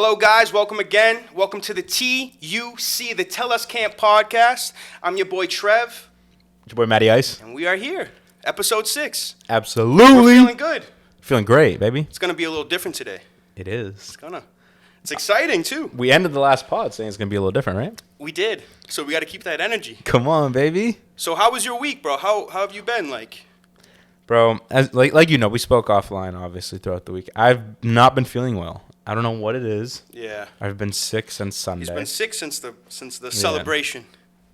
Hello, guys. Welcome again. Welcome to the TUC, the Tell Us Camp podcast. I'm your boy, Trev. It's your boy, Matty Ice. And we are here. Episode 6. Absolutely. We're feeling good. Feeling great, baby. It's going to be a little different today. It is. It's exciting, too. We ended the last pod saying it's going to be a little different, right? We did. So we got to keep that energy. Come on, baby. So how was your week, bro? How have you been, Bro, like you know, we spoke offline, obviously, throughout the week. I've not been feeling well. I don't know what it is. Yeah. I've been sick since Sunday. He's been sick since the celebration.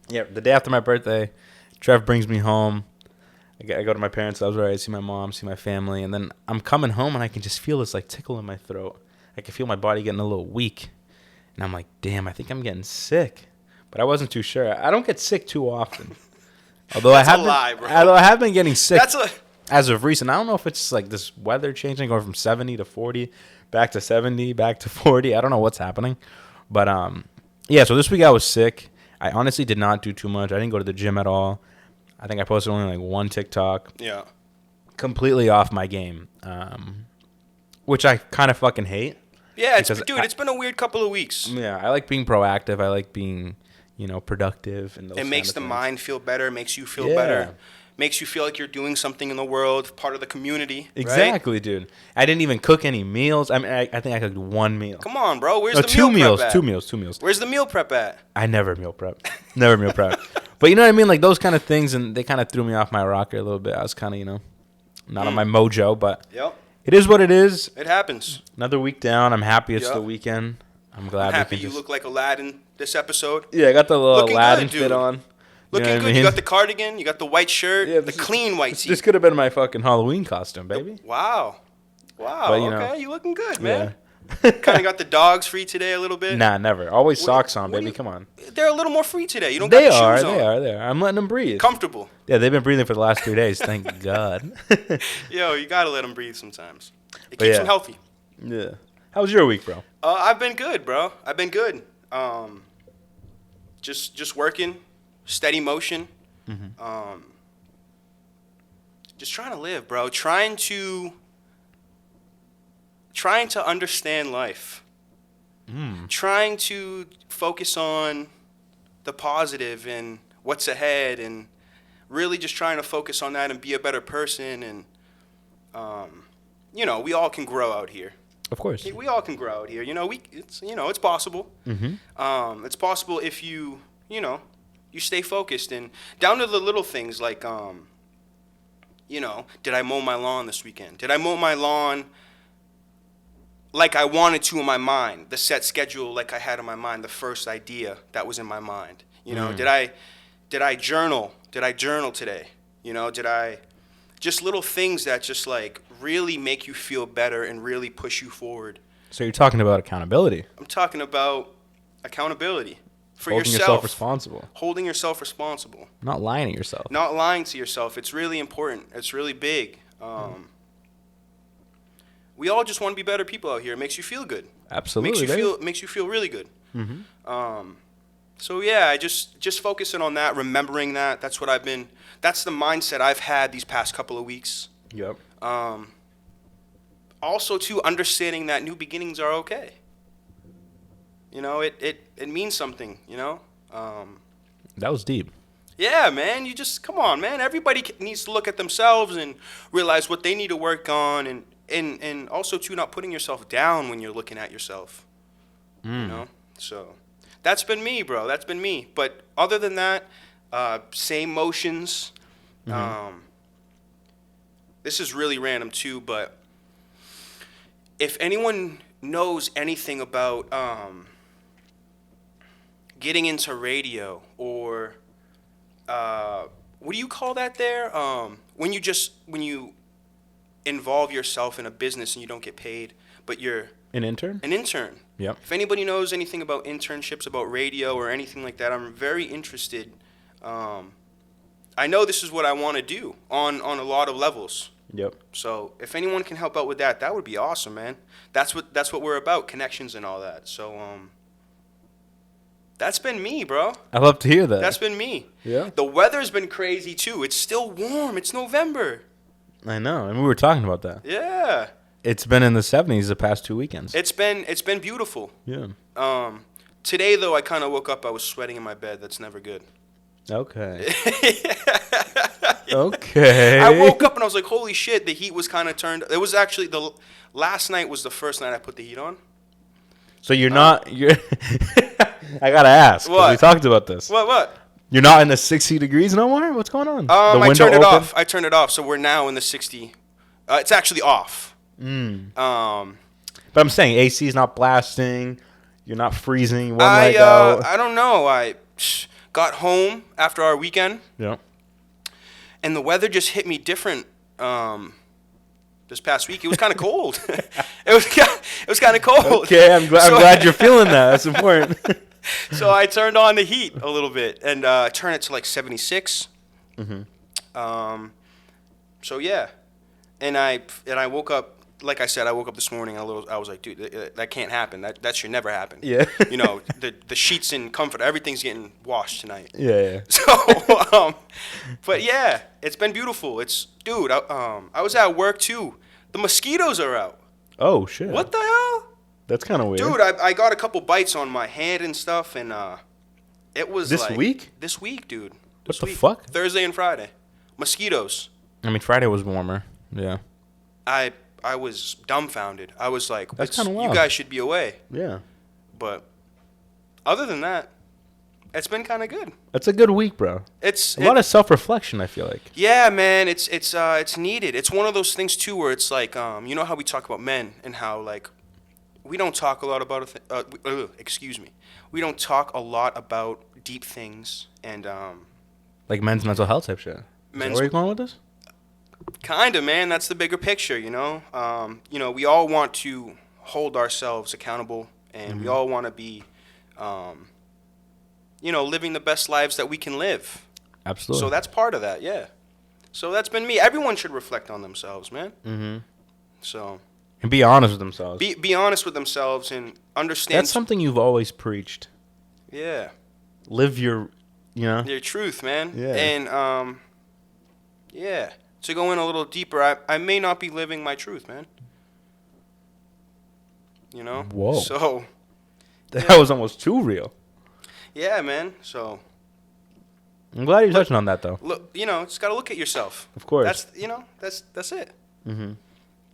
Yeah, the day after my birthday, Trev brings me home. I go to my parents' house, right? I see my mom, see my family, and then I'm coming home and I can just feel this tickle in my throat. I can feel my body getting a little weak, and I'm like, damn, I think I'm getting sick. But I wasn't too sure. I don't get sick too often. Although That's a lie, bro. Although I have been getting sick That's as of recent. I don't know if it's this weather changing, going from 70 to 40, back to 70, back to 40. I don't know what's happening. But, yeah, so this week I was sick. I honestly did not do too much. I didn't go to the gym at all. I think I posted only one TikTok. Yeah. Completely off my game, which I kind of fucking hate. Yeah, it's been a weird couple of weeks. Yeah, I like being proactive. I like being, productive. And it makes the mind feel better, makes you feel better. Makes you feel like you're doing something in the world, part of the community. Exactly, right? Dude. I didn't even cook any meals. I mean, I think I cooked one meal. Come on, bro. Where's the meal prep at? Two meals. Where's the meal prep at? I never meal prep. Never meal prep. But you know what I mean? Like those kind of things, and they kind of threw me off my rocker a little bit. I was kind of, not on my mojo, but it is what it is. It happens. Another week down. I'm happy it's the weekend. I'm glad. I'm happy you look like Aladdin this episode. Yeah, I got the little Aladdin fit on. Looking good. You got the cardigan. You got the white shirt. The clean white tee. This could have been my fucking Halloween costume, baby. Wow. But, okay, you looking good, man. Yeah. Kind of got the dogs free today a little bit. Nah, never. Always socks on, baby. Come on. They're a little more free today. You don't got the shoes on. They are. I'm letting them breathe. Comfortable. Yeah, they've been breathing for the last 3 days. Thank God. Yo, you got to let them breathe sometimes. It keeps them healthy. Yeah. How was your week, bro? I've been good, bro. I've been good. Just working, steady motion. Mm-hmm. Just trying to live, bro. Trying to understand life. Trying to focus on the positive and what's ahead, and really just trying to focus on that and be a better person. And we all can grow out here. Of course, we all can grow out here. It's possible. Mm-hmm. It's possible if you stay focused and down to the little things like, did I mow my lawn this weekend? Did I mow my lawn like I wanted to in my mind? The set schedule like I had in my mind, the first idea that was in my mind. Did I journal? Did I journal today? Just little things that just really make you feel better and really push you forward. So you're talking about accountability. I'm talking about accountability. For Holding yourself responsible. Holding yourself responsible. Not lying to yourself. Not lying to yourself. It's really important. It's really big. We all just want to be better people out here. It makes you feel good. Absolutely. Makes you feel really good. Mm-hmm. So yeah, just focusing on that, remembering that. That's the mindset I've had these past couple of weeks. Yep. Also too, understanding that new beginnings are okay. It means something, That was deep. Yeah, man. You just, come on, man. Everybody needs to look at themselves and realize what they need to work on, and also, too, not putting yourself down when you're looking at yourself. So that's been me, bro. That's been me. But other than that, same motions. Mm-hmm. This is really random, too, but if anyone knows anything about getting into radio, or what do you call that there? When you involve yourself in a business and you don't get paid, but you're an intern? An intern. Yep. If anybody knows anything about internships, about radio or anything like that, I'm very interested. I know this is what I want to do on a lot of levels. Yep. So if anyone can help out with that, that would be awesome, man. That's what we're about, connections and all that. So that's been me, bro. I love to hear that. That's been me. Yeah. The weather's been crazy too. It's still warm. It's November. I know, and we were talking about that. Yeah. It's been in the 70s the past 2 weekends. It's been beautiful. Yeah. Today though, I kind of woke up. I was sweating in my bed. That's never good. Okay. Okay. I woke up and I was like, holy shit, the heat was kind of turned. It was actually last night was the first night I put the heat on. So you're I gotta ask. 'Cause What? we talked about this. What? You're not in the 60 degrees no more? What's going on? I turned it off. I turned it off. So we're now in the 60. It's actually off. But I'm saying AC is not blasting. You're not freezing one leg out. I don't know. I got home after our weekend. Yeah. And the weather just hit me different this past week. It was kind of cold. it was kind of cold. Okay, I'm glad you're feeling that. That's important. So I turned on the heat a little bit and turned it to like 76. So yeah, and I woke up. Like I said, I woke up this morning. I was like, dude, that can't happen. That should never happen. Yeah. You know, the sheets and comfort, everything's getting washed tonight. Yeah. So, but yeah, it's been beautiful. Dude, I was at work too. The mosquitoes are out. Oh shit. What the hell? That's kind of weird. Dude, I got a couple bites on my hand and stuff, and it was This like, week? This week, dude. What the week. fuck? Thursday and Friday. Mosquitoes. I mean, Friday was warmer. Yeah. I was dumbfounded. I was like, That's kinda you wild. guys should be away. Yeah. But other than that, it's been kind of good. That's a good week, bro. It's A lot of self-reflection, I feel like. Yeah, man, it's needed. It's one of those things too where it's like you know how we talk about men and how like we don't talk a lot about excuse me. We don't talk a lot about deep things and Like men's mental health type shit. Is that where you going with this? kind of, man. That's the bigger picture, you know. We all want to hold ourselves accountable, and we all want to be, living the best lives that we can live. Absolutely. So that's part of that, yeah. So that's been me. Everyone should reflect on themselves, man. Mm-hmm. So And be honest with themselves. be honest with themselves and understand. That's something you've always preached. Yeah. Live your Truth, man. Yeah. And yeah. To go in a little deeper, I may not be living my truth, man. You know? Whoa. So That was almost too real. yeah, man. So I'm glad you're touching on that, though. look, just gotta look at yourself. Of course. That's it. Mm-hmm.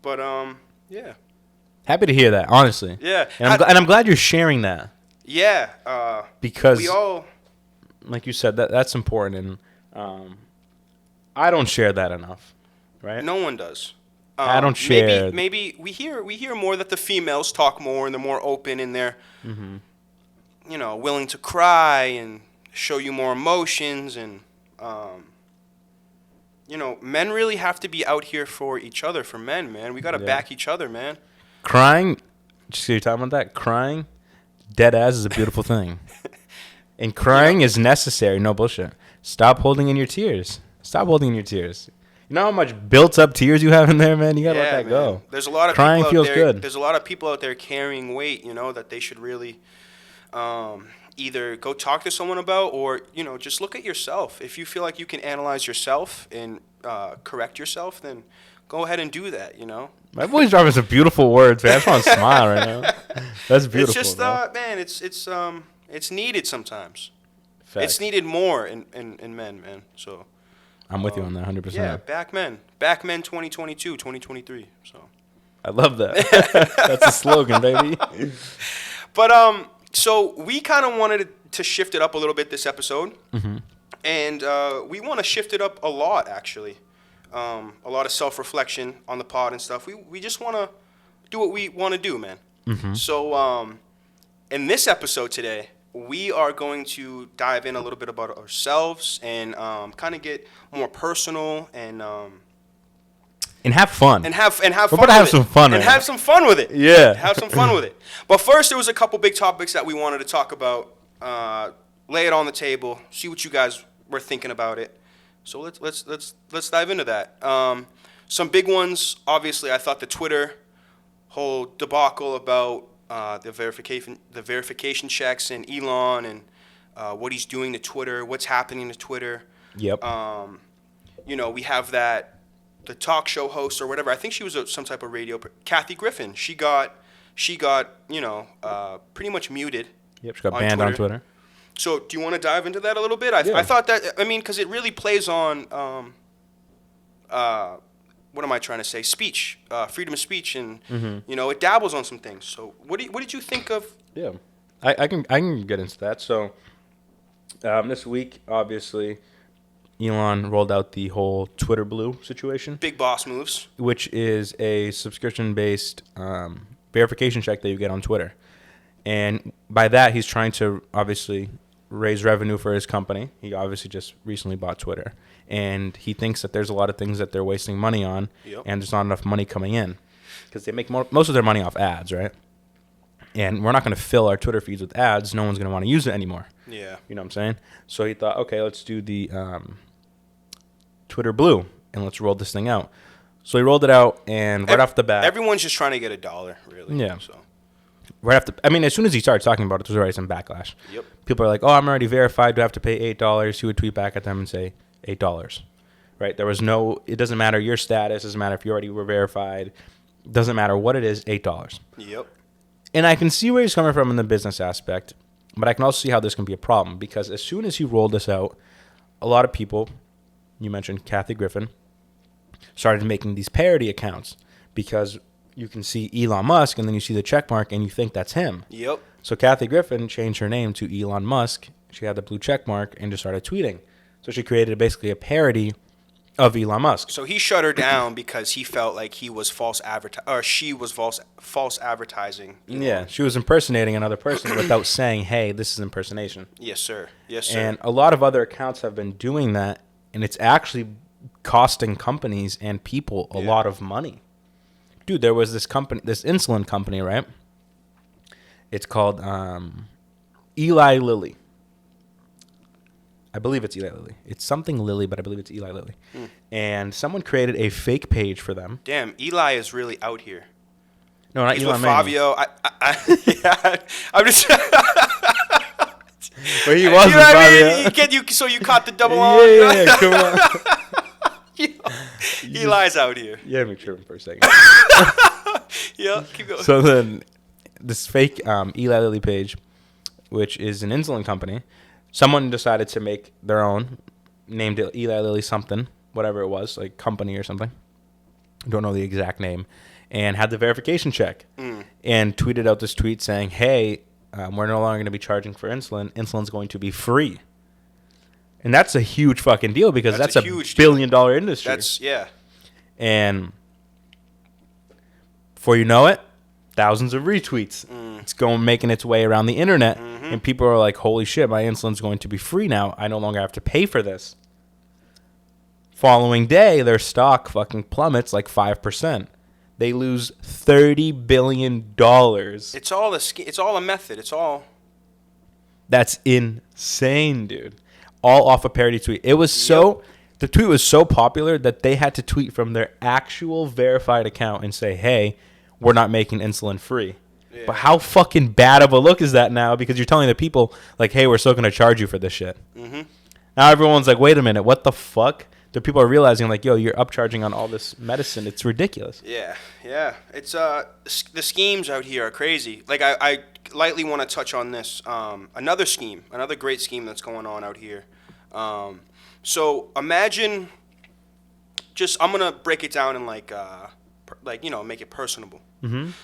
But yeah, Happy to hear that, honestly. yeah, And I'm glad you're sharing that yeah. because, We all, like you said, that's important, and I don't share that enough, right? no one does. I don't share. Maybe we hear more that the females talk more and they're more open and they're, willing to cry and show you more emotions and, men really have to be out here for each other. For men, man, we gotta back each other, man. Crying, just you're talking about that. Crying, dead ass is a beautiful thing, and crying is necessary. No bullshit. Stop holding in your tears. Stop holding in your tears. You know how much built up tears you have in there, man. You gotta let that man. go. There's a lot of Crying people feels out there, good. There's a lot of people out there carrying weight, that they should really either go talk to someone about or, just look at yourself. If you feel like you can analyze yourself and correct yourself, then go ahead and do that, My boy's dropping some beautiful words, man. I just want to smile right now. That's beautiful. It's just, bro. man, it's needed sometimes. Facts. It's needed more in men, man. So I'm with you on that 100%. yeah, back men 2022, 2023. So I love that. That's a slogan, baby. But so we kind of wanted to shift it up a little bit this episode, and we want to shift it up a lot actually. A lot of self-reflection on the pod and stuff. We just want to do what we want to do, man. So in this episode today, we are going to dive in a little bit about ourselves and kind of get more personal and have fun. and have fun. We're about to have some fun and right have some fun with it. Yeah. Have some fun with it. But first, there was a couple big topics that we wanted to talk about. Lay it on the table. See what you guys were thinking about it. So let's dive into that. Some big ones. Obviously, I thought the Twitter whole debacle about the verification checks and Elon and what he's doing to Twitter, what's happening to Twitter. Yep. We have that the talk show host or whatever. I think she was some type of radio. Kathy Griffin. She got pretty much muted. Yep, she got banned on Twitter. So do you want to dive into that a little bit? Yeah. I thought that, I mean, because it really plays on, what am I trying to say? Speech, freedom of speech, and it dabbles on some things. So what did you think of? Yeah, I can get into that. So this week, obviously, Elon rolled out the whole Twitter Blue situation. Big boss moves. Which is a subscription-based verification check that you get on Twitter. And by that, he's trying to obviously raise revenue for his company. He obviously just recently bought Twitter. And he thinks that there's a lot of things that they're wasting money on, and there's not enough money coming in. Because they make most of their money off ads, right? And we're not going to fill our Twitter feeds with ads. No one's going to want to use it anymore. Yeah. You know what I'm saying? So he thought, okay, let's do the Twitter Blue, and let's roll this thing out. So he rolled it out, and right off the bat... Everyone's just trying to get $1, really. Yeah. So. Right after, I mean, as soon as he started talking about it, there was already some backlash. Yep. People are like, "Oh, I'm already verified. Do I have to pay $8?" He would tweet back at them and say, $8. Right? There was no. It doesn't matter your status. Doesn't matter if you already were verified. Doesn't matter what it is. $8. Yep. And I can see where he's coming from in the business aspect, but I can also see how this can be a problem because as soon as he rolled this out, a lot of people, you mentioned Kathy Griffin, started making these parody accounts because you can see Elon Musk and then you see the check mark and you think that's him. Yep. So Kathy Griffin changed her name to Elon Musk. She had the blue check mark and just started tweeting. So she created basically a parody of Elon Musk. So he shut her down because he felt like he was she was false advertising. Yeah, she was impersonating another person without saying, "Hey, this is impersonation." Yes, sir. Yes, sir. And a lot of other accounts have been doing that, and it's actually costing companies and people a lot of money. Dude, there was this insulin company, right? It's called Eli Lilly. I believe it's Eli Lilly. It's something Lilly, but I believe it's Eli Lilly. And someone created a fake page for them. Damn, Eli is really out here. No, not He's Eli with Manning. Fabio. I'm just. But he You was know with what Fabio. I mean? So you caught the double on? Yeah, come on. Eli's out here. You had me tripping for a second. Yeah, keep going. So then, this fake Eli Lilly page, which is an insulin company, someone decided to make their own, named it Eli Lilly something, whatever it was, like company or something. Don't know the exact name, and had the verification check, and tweeted out this tweet saying, "Hey, we're no longer going to be charging for insulin. Insulin's going to be free." And that's a huge fucking deal because that's a huge billion-dollar industry. Yeah. And before you know it, thousands of retweets. It's making its way around the internet. And people are like, holy shit, my insulin's going to be free now. I no longer have to pay for this. Following day, their stock fucking plummets like 5%. They lose $30 billion. It's all a method. It's all. That's insane, dude. All off a parody tweet. It was the tweet was so popular that they had to tweet from their actual verified account and say, hey, we're not making insulin free. Yeah. But how fucking bad of a look is that now? Because you're telling the people, like, hey, we're still going to charge you for this shit. Now everyone's like, wait a minute, what the fuck? The people are realizing, like, yo, you're upcharging on all this medicine. It's ridiculous. Yeah. It's the schemes out here are crazy. Like, I lightly want to touch on this. Another great scheme that's going on out here. So imagine, I'm gonna break it down in make it personable.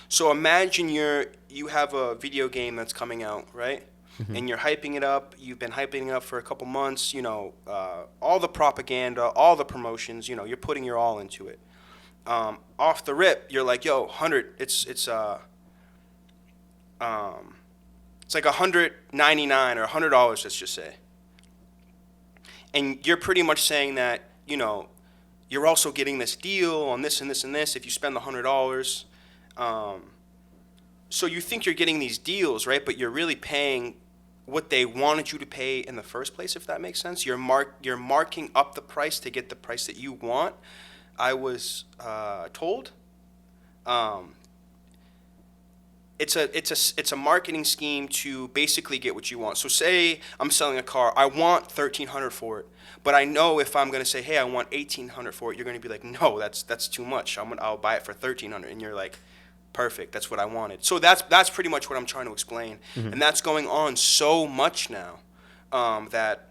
So imagine you have a video game that's coming out, right? And you're hyping it up. You've been hyping it up for a couple months. All the propaganda, all the promotions. You're putting your all into it. Off the rip, you're like, yo, 100. It's like $199 or $100. Let's just say. And you're pretty much saying that, you're also getting this deal on this and this and this if you spend the $100. So you think you're getting these deals, right? But you're really paying what they wanted you to pay in the first place, if that makes sense. You're marking up the price to get the price that you want. I was told it's a marketing scheme to basically get what you want. So say I'm selling a car, I want 1,300 for it, but I know if I'm gonna say, hey, I want 1,800 for it, you're gonna be like, no, that's too much. I'll buy it for 1,300, and you're like, perfect, that's what I wanted. So that's pretty much what I'm trying to explain, and that's going on so much now, that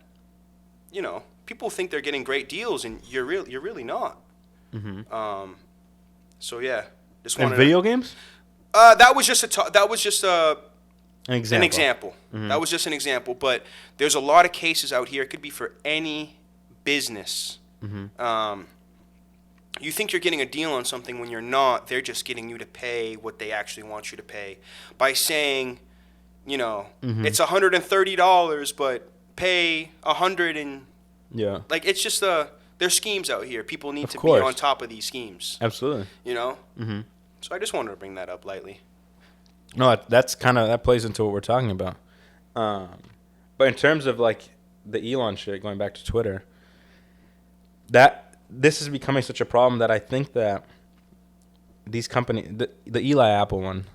people think they're getting great deals, and you're really not. So yeah, just And wanted video games? that was just a An example. an example. That was just an example. But there's a lot of cases out here. It could be for any business. You think you're getting a deal on something when you're not. They're just getting you to pay what they actually want you to pay by saying, it's $130, but pay $100 and Yeah. like it's just there's schemes out here. People need Of to course. be on top of these schemes. Absolutely. So I just wanted to bring that up lightly. No, that plays into what we're talking about. But in terms of like the Elon shit, going back to Twitter, this is becoming such a problem that I think that these companies, the Eli Apple one,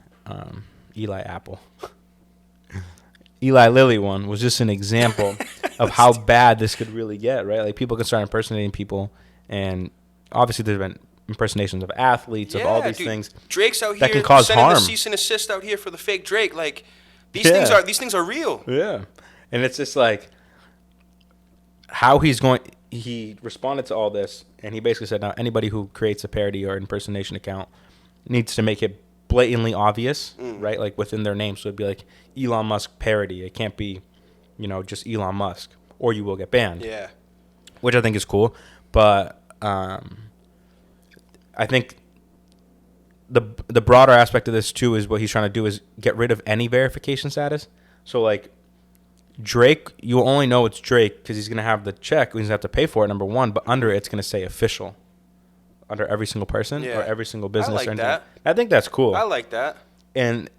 Eli Lilly one was just an example of how bad this could really get, right? Like people can start impersonating people, and obviously there's been impersonations of athletes, of all these dude, things. Drake's out that here can cause sending harm. the cease and assist out here for the fake Drake. Like these Yeah. things are real. Yeah. And it's just like he responded to all this, and he basically said, now anybody who creates a parody or impersonation account needs to make it blatantly obvious, right? Like within their name. So it'd be like Elon Musk parody. It can't be, just Elon Musk, or you will get banned. Yeah. Which I think is cool. But I think the broader aspect of this too is what he's trying to do is get rid of any verification status. So like Drake, you will only know it's Drake because he's gonna have the check. He's gonna have to pay for it. Number one, but under it's gonna say official under every single person or every single business. I like or anything. that. I think that's cool. I like that. And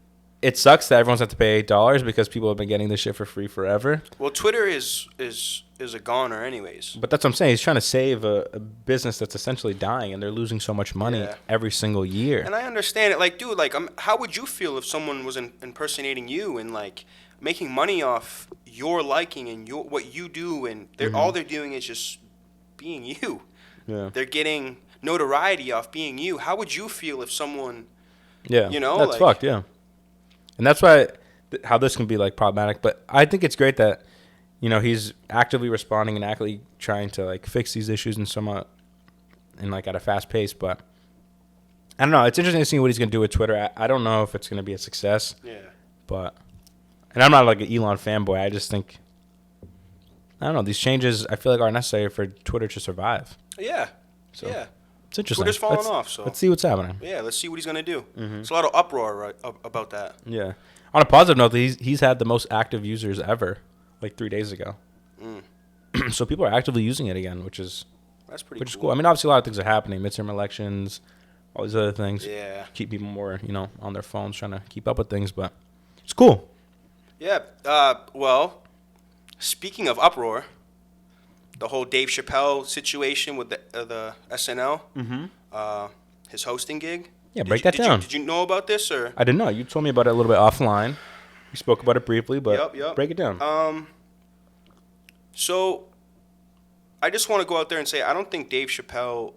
it sucks that everyone's have to pay $8 because people have been getting this shit for free forever. Well, Twitter is a goner anyways. But that's what I'm saying. He's trying to save a business that's essentially dying, and they're losing so much money every single year. And I understand it. Like, dude, like, how would you feel if someone was impersonating you and like making money off your liking and what you do, and all they're doing is just being you. Yeah. They're getting notoriety off being you. How would you feel if someone, Yeah. That's like, fucked. Yeah. And that's why how this can be like problematic. But I think it's great that he's actively responding and actively trying to like fix these issues and like at a fast pace. But I don't know. It's interesting to see what he's gonna do with Twitter. I don't know if it's gonna be a success. Yeah. But and I'm not like an Elon fanboy. I just think I don't know. These changes I feel like are necessary for Twitter to survive. Yeah. So yeah. it's interesting. Twitter's falling off. So let's see what's happening. Yeah, let's see what he's gonna do. There's a lot of uproar about that. Yeah. On a positive note, he's had the most active users ever, like 3 days ago. So people are actively using it again, which is cool. I mean, obviously a lot of things are happening, midterm elections, all these other things. Yeah. Keep people more, on their phones trying to keep up with things, but it's cool. Yeah. Well, speaking of uproar, the whole Dave Chappelle situation with the SNL, his hosting gig. Yeah, break that down. Did you know about this or? I didn't know. You told me about it a little bit offline. We spoke about it briefly, but Yep. break it down. So I just want to go out there and say I don't think Dave Chappelle,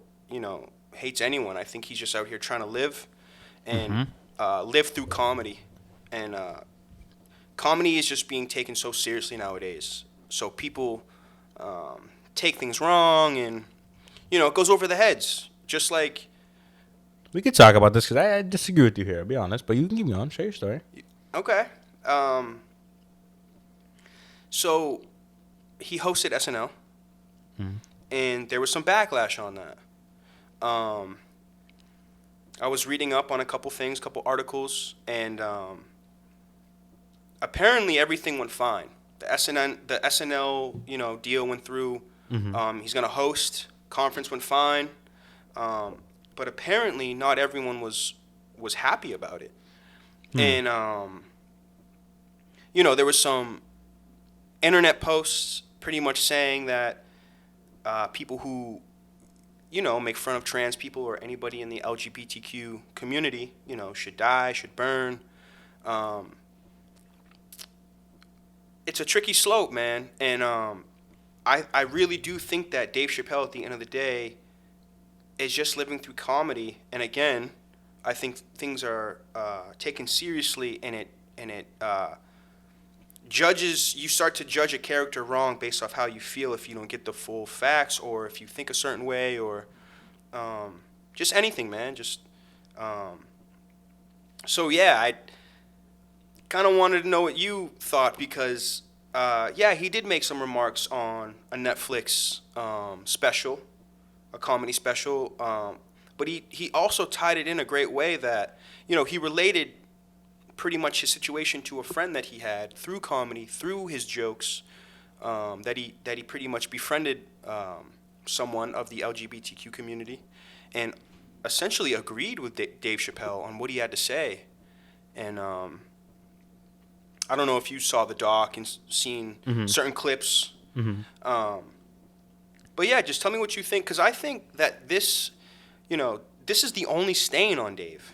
hates anyone. I think he's just out here trying to live and live through comedy. And comedy is just being taken so seriously nowadays. So people take things wrong and, it goes over the heads. Just like... We could talk about this because I disagree with you here, I'll be honest. But you can keep going. Share your story. Okay. So he hosted SNL, and there was some backlash on that. I was reading up on a couple things, couple articles, and apparently everything went fine. The SNL, deal went through. He's gonna host. Conference went fine, but apparently not everyone was happy about it. And there was some internet posts pretty much saying that people who make fun of trans people or anybody in the LGBTQ community, should die, should burn. Um, it's a tricky slope, man, and I really do think that Dave Chappelle, at the end of the day, is just living through comedy. And again, I think things are taken seriously, and it judges. You start to judge a character wrong based off how you feel if you don't get the full facts, or if you think a certain way, or just anything, man. Just so yeah, I kind of wanted to know what you thought because yeah, he did make some remarks on a Netflix special, a comedy special, but he also tied it in a great way that he related pretty much his situation to a friend that he had through comedy, through his jokes, that he pretty much befriended someone of the LGBTQ community, and essentially agreed with Dave Chappelle on what he had to say. And I don't know if you saw the doc and seen certain clips. But yeah, just tell me what you think, because I think that this is the only stain on Dave.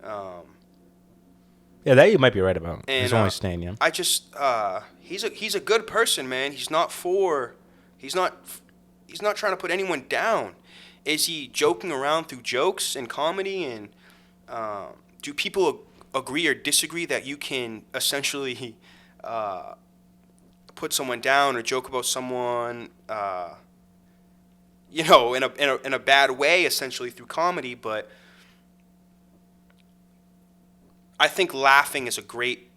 Yeah, that you might be right about. And, He's only staying, yeah. I just he's a good person, man. He's not trying to put anyone down. Is he joking around through jokes and comedy? And do people agree or disagree that you can essentially put someone down or joke about someone, in a bad way, essentially through comedy? But I think laughing is a great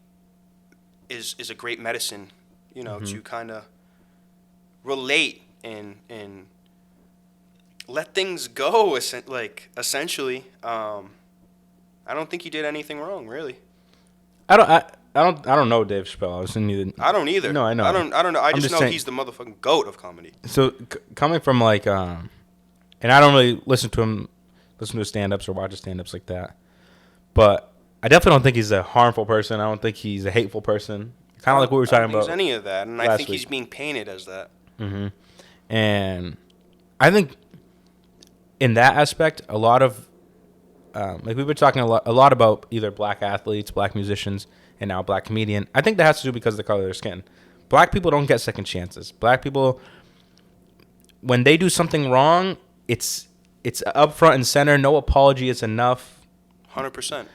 medicine, to kind of relate and let things go. Essentially, I don't think he did anything wrong, really. I don't know Dave Chappelle. I don't either. No, I know. I don't know. I just know saying, he's the motherfucking goat of comedy. So coming from and I don't really listen to his stand-ups or watch his stand-ups like that, but I definitely don't think he's a harmful person. I don't think he's a hateful person. Kind of like what we were talking about. Any of that, and I think he's being painted as that. Mm-hmm. And I think in that aspect, a lot of we've been talking a lot about either black athletes, black musicians, and now black comedian. I think that has to do because of the color of their skin. Black people don't get second chances. Black people, when they do something wrong, it's up front and center. No apology is enough. 100%.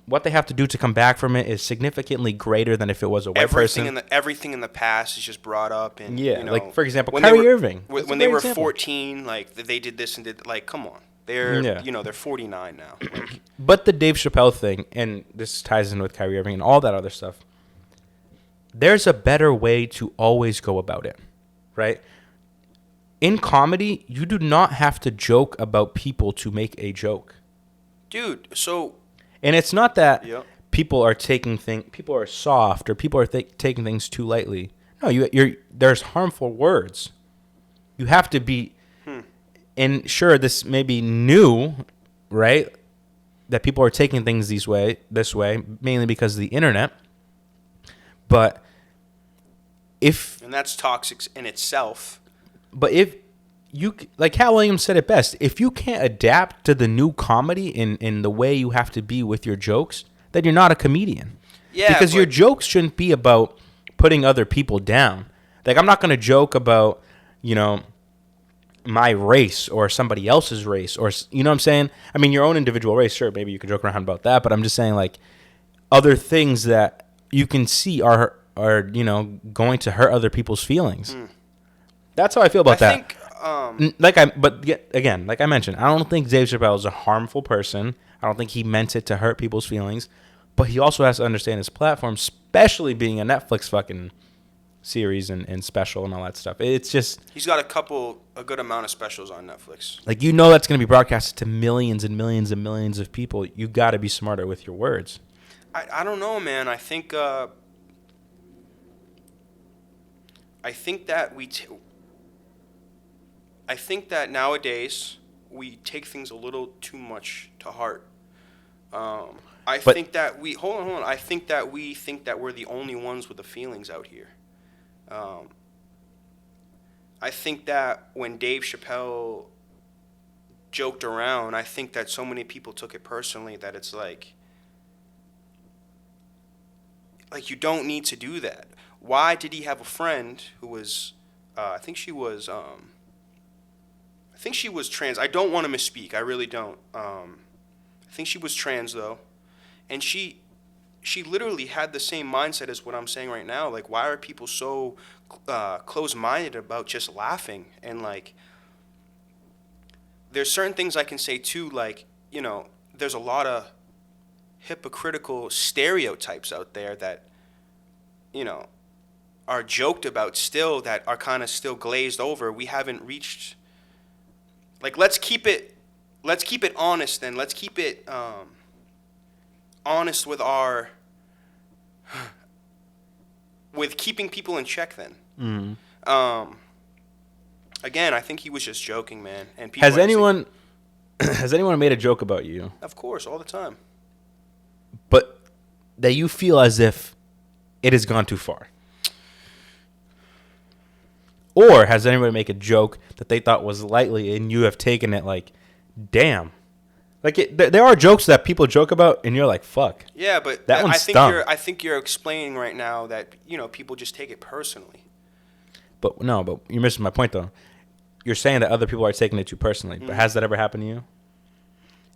What they have to do to come back from it is significantly greater than if it was a white person. Everything in the past is just brought up, and like for example, Kyrie Irving. When they were 14, like they did this and did, like, come on, they're 49 now. Like, but the Dave Chappelle thing, and this ties in with Kyrie Irving and all that other stuff. There's a better way to always go about it, right? In comedy, you do not have to joke about people to make a joke. Dude, so... And it's not that people are soft or people are taking things too lightly. No, there's harmful words. You have to be... And sure, this may be new, right? That people are taking things this way, mainly because of the internet. But and that's toxic in itself. But if you, like Cat Williams said it best, if you can't adapt to the new comedy in the way you have to be with your jokes, then you're not a comedian. Yeah, because your jokes shouldn't be about putting other people down. Like, I'm not going to joke about, my race or somebody else's race, or, you know what I'm saying? I mean, your own individual race, sure, maybe you could joke around about that, but I'm just saying, like, other things that you can see are going to hurt other people's feelings. That's how I feel about that. But again, like I mentioned, I don't think Dave Chappelle is a harmful person. I don't think he meant it to hurt people's feelings, but he also has to understand his platform, especially being a Netflix fucking series and special and all that stuff. It's just... He's got a good amount of specials on Netflix. Like, that's going to be broadcasted to millions and millions and millions of people. You got to be smarter with your words. I don't know, man. I think that nowadays we take things a little too much to heart. I think that we think that we're the only ones with the feelings out here. I think that when Dave Chappelle joked around, I think that so many people took it personally that it's like, like, you don't need to do that. Why did he have a friend who was, I think she was trans. I don't want to misspeak. I really don't. I think she was trans though, and she literally had the same mindset as what I'm saying right now. Like, why are people so close-minded about just laughing? And like, there's certain things I can say too. Like, there's a lot of hypocritical stereotypes out there that, are joked about still, that are kind of still glazed over. We haven't reached, like, let's keep it honest, then. Let's keep it honest with with keeping people in check, then. Mm-hmm. Again, I think he was just joking, man. And people Has anyone made a joke about you? Of course, all the time. But that you feel as if it has gone too far? Or has anybody make a joke that they thought was lightly and you have taken it like, damn? Like, there are jokes that people joke about and you're like, fuck. Yeah, but that one stung. I think you're explaining right now that, people just take it personally. But you're missing my point though. You're saying that other people are taking it too personally. But has that ever happened to you?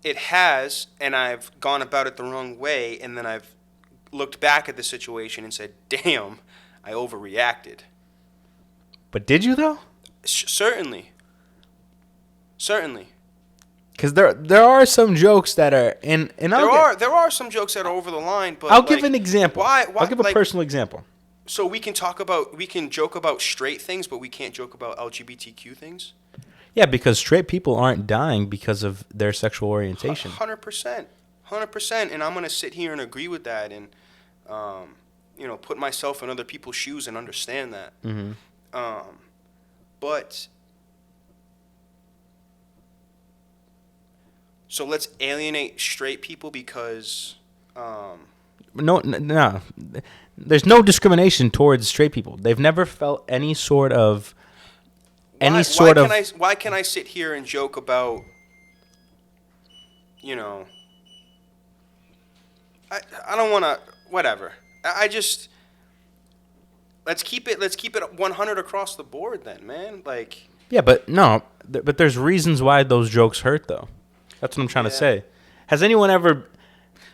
It has, and I've gone about it the wrong way, and then I've looked back at the situation and said, damn, I overreacted. But did you though? Certainly. Because there are some jokes that are there are some jokes that are over the line, but I'll give an example. Why I'll give a personal example. So we can joke about straight things, but we can't joke about LGBTQ things? Yeah, because straight people aren't dying because of their sexual orientation. 100%. And I'm going to sit here and agree with that and, put myself in other people's shoes and understand that. Mm-hmm. But so let's alienate straight people because No. There's no discrimination towards straight people. They've never felt any sort of why can I sit here and joke about, I don't want to, whatever. I just, let's keep it 100 across the board then, man. Like, yeah, but there's reasons why those jokes hurt though. That's what I'm trying to say. Has anyone ever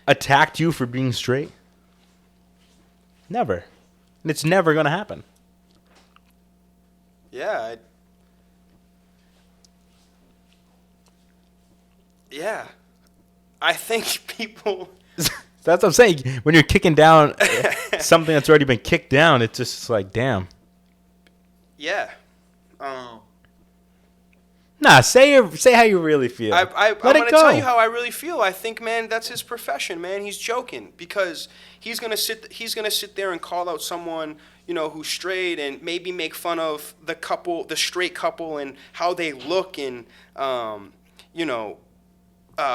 attacked you for being straight? Never. And it's never going to happen. Yeah. I think people... That's what I'm saying. When you're kicking down something that's already been kicked down, it's just like, damn. Yeah. Nah, say how you really feel. I'm going to tell you how I really feel. I think, man, that's his profession, man. He's joking because he's going to sit there and call out someone, who's straight and maybe make fun of the straight couple and how they look and,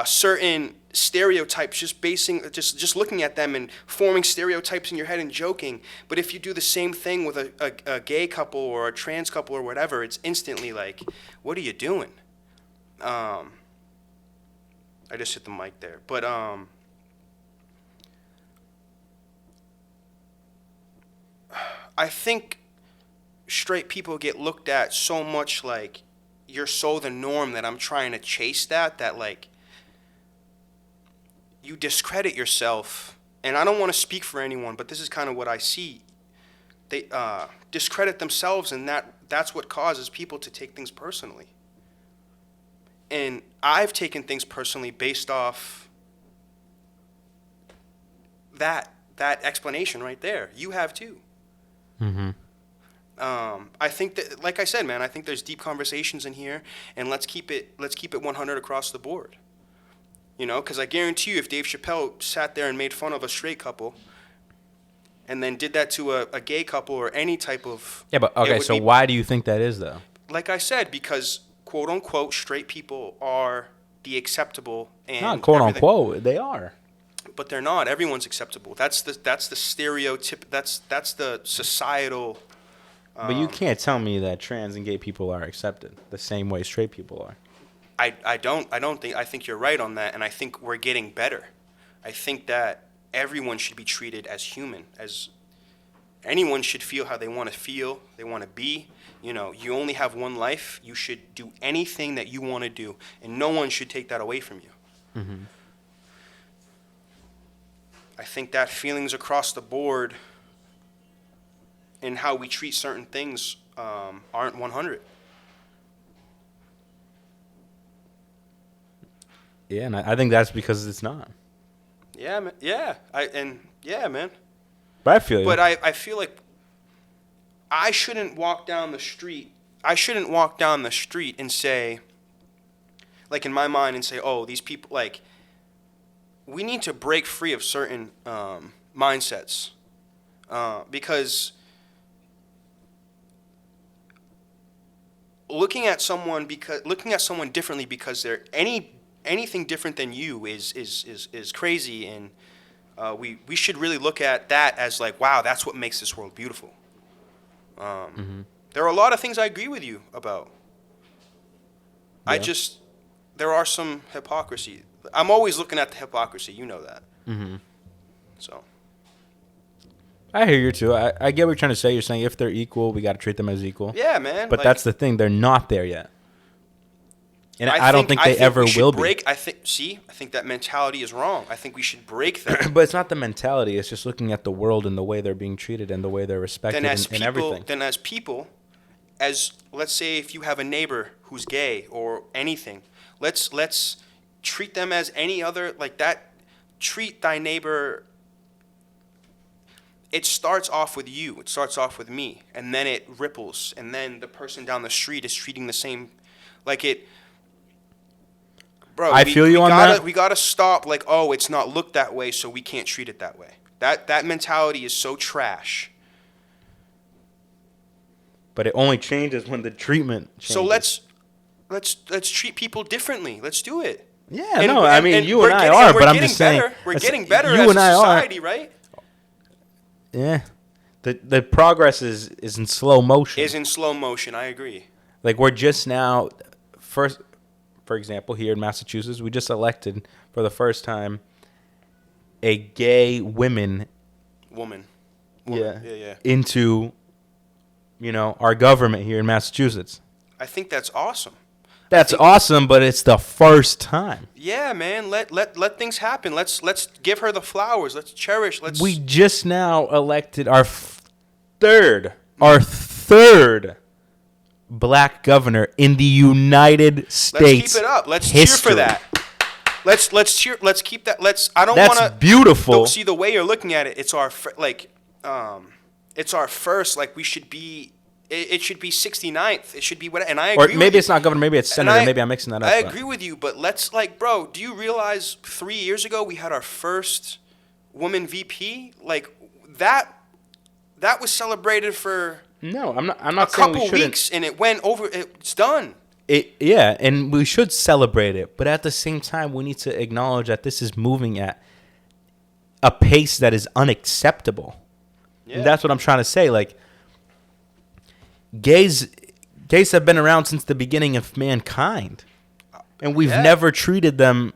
certain stereotypes, just looking at them and forming stereotypes in your head and joking. But if you do the same thing with a gay couple or a trans couple or whatever, it's instantly like, what are you doing? I just hit the mic there. But I think straight people get looked at so much like you're so the norm that I'm trying to chase that like you discredit yourself. And I don't want to speak for anyone, but this is kind of what I see. They discredit themselves, and that's what causes people to take things personally. And I've taken things personally based off that explanation right there. You have too. Mm-hmm. I think that, like I said, man, I think there's deep conversations in here, and let's keep it 100 across the board. Because I guarantee you, if Dave Chappelle sat there and made fun of a straight couple, and then did that to a gay couple or any type of... Yeah, but okay, so why do you think that is, though? Like I said, because, quote-unquote, straight people are the acceptable and not quote-unquote, they are. But they're not. Everyone's acceptable. That's the stereotype. That's the societal... But you can't tell me that trans and gay people are accepted the same way straight people are. I think you're right on that, and I think we're getting better. I think that everyone should be treated as human, as anyone should feel how they want to feel, they want to be. You know, you only have one life. You should do anything that you want to do, and no one should take that away from you. Mm-hmm. I think that feelings across the board in how we treat certain things aren't 100. Yeah, and I think that's because it's not. Yeah, man. Yeah, man. But I feel you. But I feel like I shouldn't walk down the street. I shouldn't walk down the street and say, like in my mind, and say, oh, these people, like, we need to break free of certain mindsets. Because looking at someone differently because they're anything different than you is crazy, and we should really look at that as like, wow, that's what makes this world beautiful. There are a lot of things I agree with you about. Yeah. There are some hypocrisy. I'm always looking at the hypocrisy, you know that. Mm-hmm. So I hear you too. I get what you're trying to say. You're saying if they're equal, we got to treat them as equal. yeah, man. But like, that's the thing. They're not there yet. And I don't think they ever we should will break, be. I think that mentality is wrong. I think we should break that. But it's not the mentality. It's just looking at the world and the way they're being treated and the way they're respected and everything. As let's say if you have a neighbor who's gay or anything, let's treat them as any other, like that. Treat thy neighbor. It starts off with you. It starts off with me, and then it ripples, and then the person down the street is treating the same, like it. Bro, I feel you on that. We gotta stop. Like, oh, it's not looked that way, so we can't treat it that way. That mentality is so trash. But it only changes when the treatment changes. So let's treat people differently. Let's do it. Yeah, no, I mean, you and I are, but I'm just saying. We're getting better you as and a I society, right? Yeah. The progress is in slow motion. Is in slow motion. I agree. Like, we're just now, first, for example, here in Massachusetts, we just elected for the first time a gay woman. Yeah. Into, our government here in Massachusetts. I think that's awesome. That's awesome, but it's the first time. Yeah, man. Let things happen. Let's give her the flowers. Let's cherish. We just now elected our third black governor in the United States. Let's keep it up. Let's cheer for that. Let's cheer. Let's keep that. I don't want to. That's beautiful. See the way you're looking at it. It's our it's our first. Like we should be. It should be 69th. It should be what. And I agree. Or maybe it's not governor. Maybe it's senator. Maybe I'm mixing that up. I agree with you, but let's bro. Do you realize 3 years ago we had our first woman VP? Like that was celebrated for. No, I'm not a saying couple we shouldn't. weeks, and it went over. It's done. Yeah, and we should celebrate it, but at the same time, we need to acknowledge that this is moving at a pace that is unacceptable. Yeah. And that's what I'm trying to say. Like, gays have been around since the beginning of mankind, and we've never treated them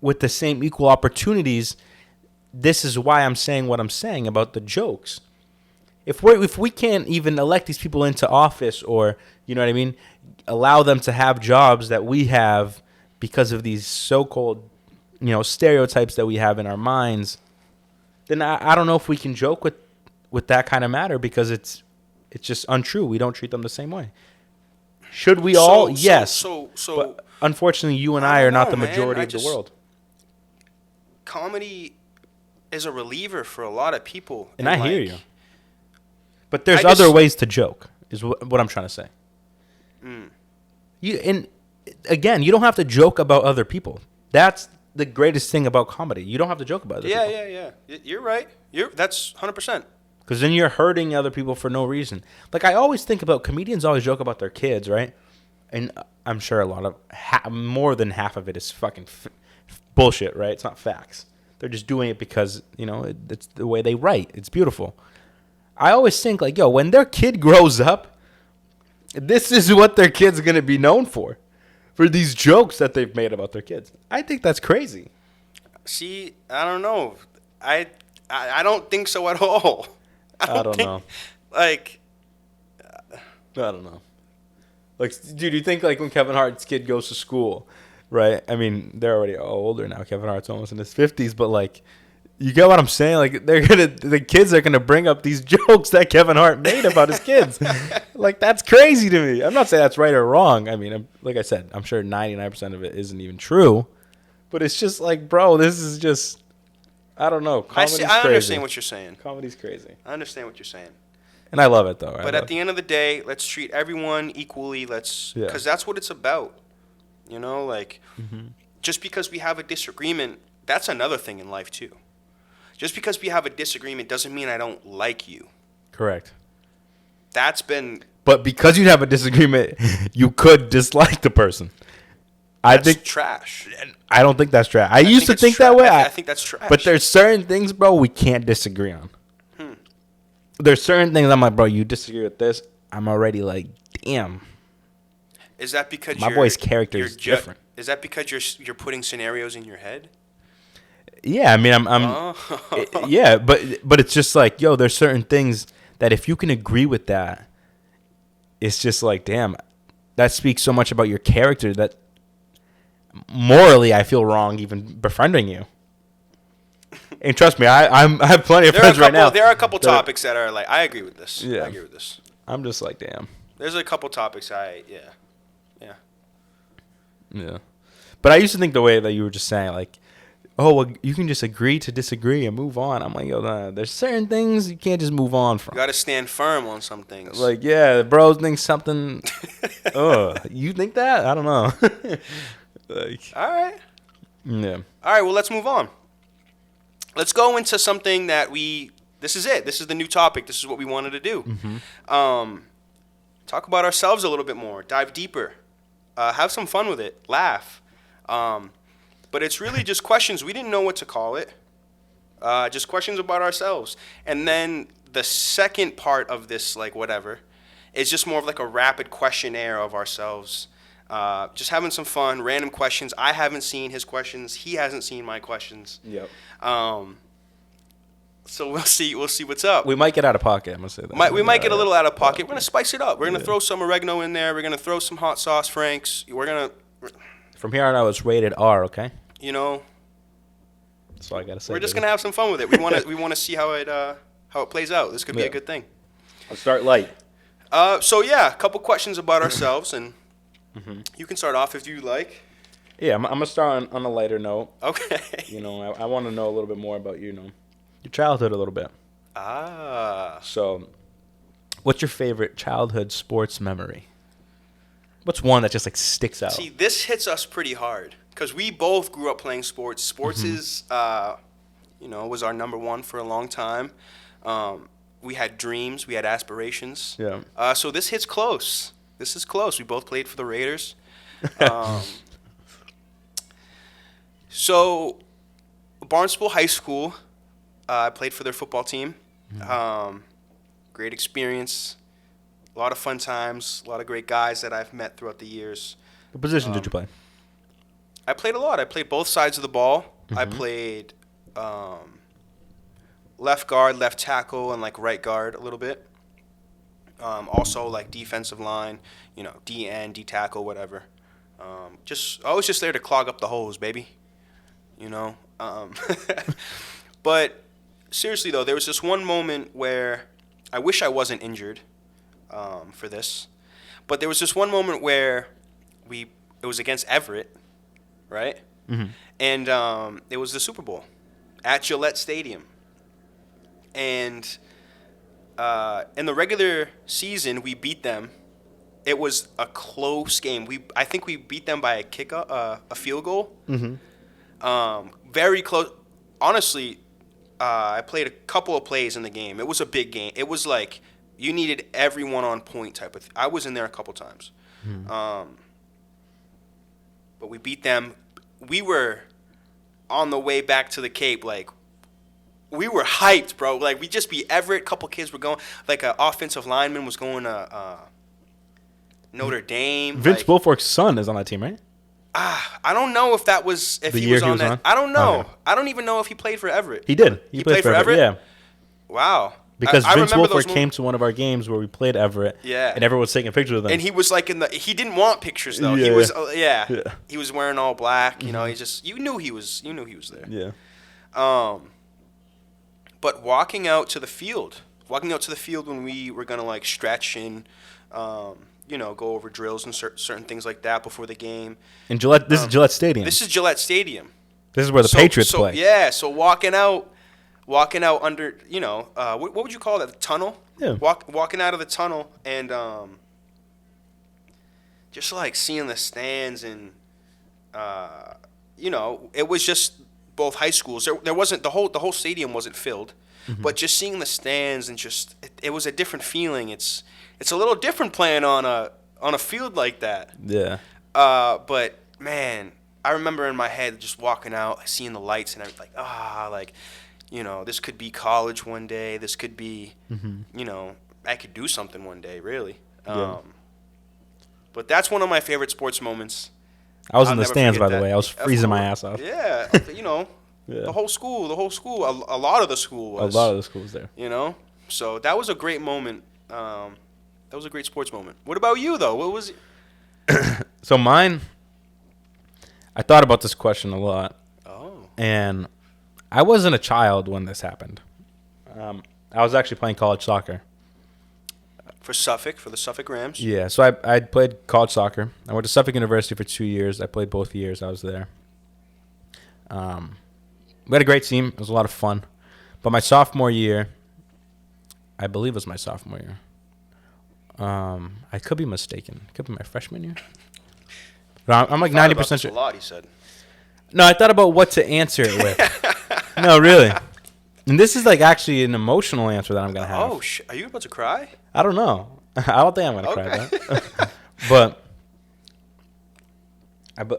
with the same equal opportunities. This is why I'm saying what I'm saying about the jokes. If we can't even elect these people into office, or you know what I mean, allow them to have jobs that we have because of these so-called, stereotypes that we have in our minds, then I don't know if we can joke with that kind of matter, because it's just untrue. We don't treat them the same way. Should we all? Yes. But unfortunately, you and I are not the majority of the world. Comedy is a reliever for a lot of people. And I hear you. But there's other ways to joke, is what I'm trying to say. And again, you don't have to joke about other people. That's the greatest thing about comedy. You don't have to joke about other people. Yeah. You're right. That's 100%. Because then you're hurting other people for no reason. Like, I always think about, comedians always joke about their kids, right? And I'm sure more than half of it is fucking bullshit, right? It's not facts. They're just doing it because, it's the way they write. It's beautiful. I always think, like, when their kid grows up, this is what their kid's going to be known for these jokes that they've made about their kids. I think that's crazy. See, I don't know. I don't think so at all. I don't know. Like, I don't know. Like, dude, you think like when Kevin Hart's kid goes to school, right? I mean, they're already all older now. Kevin Hart's almost in his 50s, but like, you get what I'm saying? Like, the kids are gonna bring up these jokes that Kevin Hart made about his kids. Like, that's crazy to me. I'm not saying that's right or wrong. I mean, like I said, I'm sure 99% of it isn't even true, but it's just like, bro, this is just, I don't know. Comedy's I crazy. understand what you're saying. Comedy's crazy, I understand what you're saying. and I love it though. But at the end of the day, let's treat everyone equally. Because that's what it's about. You know, like, just because we have a disagreement, that's another thing in life too. Just because we have a disagreement doesn't mean I don't like you. Correct. That's been. But because you have a disagreement, you could dislike the person. I That's think trash. I don't think that's trash. I used to it's think that way. I think that's trash. But there's certain things, bro, we can't disagree on. There's certain things I'm like, bro, you disagree with this, I'm already like, damn. Is that because My boy's character is different. Is that because you're putting scenarios in your head? Yeah, I mean, yeah, but it's just like, yo, there's certain things that if you can agree with that, it's just like, damn, that speaks so much about your character that morally I feel wrong even befriending you. And trust me, I have plenty of friends right now. There are a couple topics that are like, I agree with this. Yeah. I agree with this. I'm just like, damn. There's a couple topics yeah. But I used to think the way that you were just saying, like, oh, well, you can just agree to disagree and move on. I'm like, yo, nah, there's certain things you can't just move on from. You got to stand firm on some things. Like, yeah, the bros think something. You think that? I don't know. Like, all right. Yeah. All right, well, let's move on. Let's go into something that this is it. This is the new topic. This is what we wanted to do. Talk about ourselves a little bit more. Dive deeper. Have some fun with it. Laugh. But it's really just questions. We didn't know what to call it. Just questions about ourselves. And then the second part of this, like, whatever, is just more of like a rapid questionnaire of ourselves. Just having some fun, random questions. I haven't seen his questions. He hasn't seen my questions. Yep. So we'll see what's up. We might get out of pocket. I'm gonna say that. We might get a little out of pocket. We're gonna spice it up. We're gonna throw some oregano in there. We're gonna throw some hot sauce, Frank's. From here on out, it's rated R. Okay. You know. That's all I gotta say. We're just gonna have some fun with it. We wanna see how it plays out. This could be a good thing. I'll start light. So yeah, a couple questions about ourselves, and you can start off if you like. Yeah, I'm gonna start on a lighter note. Okay. You know, I want to know a little bit more about your childhood a little bit. So, what's your favorite childhood sports memory? What's one that just like sticks out? See, this hits us pretty hard because we both grew up playing sports. Sports is, was our number one for a long time. We had dreams, we had aspirations. Yeah. So this hits close. This is close. We both played for the Raiders. So, Barnstable High School, I played for their football team. Great experience, a lot of fun times, a lot of great guys that I've met throughout the years. What position did you play? I played a lot. I played both sides of the ball. I played left guard, left tackle, and like right guard a little bit. Also like defensive line, D end, D tackle, whatever. I was just there to clog up the holes, baby. But seriously though, there was this one moment where I wish I wasn't injured for this, but there was this one moment where it was against Everett, right? And it was the Super Bowl at Gillette Stadium, and in the regular season we beat them. It was a close game. I think we beat them by a field goal. Very close. Honestly, I played a couple of plays in the game. It was a big game. It was like you needed everyone on point type of. I was in there a couple times. But we beat them. We were on the way back to the Cape. Like, we were hyped, bro. Like, we just beat Everett. A couple kids were going. Like, an offensive lineman was going to Notre Dame. Vince Wilfork's son is on that team, right? I don't know if that was if The he year was he on was that. on? I don't know. Okay. I don't even know if he played for Everett. He did. He played for Everett? Yeah. Wow. Because I Vince remember Wilfork those came to one of our games where we played Everett. Yeah. And everyone was taking pictures of them. And he was like he didn't want pictures though. He Yeah. was Yeah. He was wearing all black. You know, he just you knew he was there. Yeah. But walking out to the field when we were gonna like stretch and you know, go over drills and certain things like that before the game. And Gillette, this is Gillette Stadium. This is Gillette Stadium. This is where the Patriots play. Yeah, so walking out under, you know, what would you call that? The tunnel? Yeah. Walking out of the tunnel and just like seeing the stands and you know, it was just both high schools. There wasn't the whole stadium wasn't filled, but just seeing the stands and just it was a different feeling. It's a little different playing on a field like that. Yeah. But man, I remember in my head just walking out, seeing the lights, and I was like, you know, this could be college one day. This could be, you know, I could do something one day, really. Yeah. But that's one of my favorite sports moments. I was I'll in the never stands, by forget the that. way. I was Of freezing my course. ass off. Yeah, you know, Yeah. the whole school, a lot of the school was. A lot of the schools there. You know, so that was a great moment. That was a great sports moment. What about you, though? What was? So mine, I thought about this question a lot. Oh. And I wasn't a child when this happened. I was actually playing college soccer. For the Suffolk Rams. Yeah, so I played college soccer. I went to Suffolk University for 2 years. I played both years I was there. We had a great team. It was a lot of fun. But my sophomore year, I believe it was my sophomore year. I could be mistaken. It could be my freshman year. But I'm like 90% sure. A lot, he said. No, I thought about what to answer it with. No, really. And this is like actually an emotional answer that I'm going to have. Oh, are you about to cry? I don't know. I don't think I'm going to cry, Okay. though. But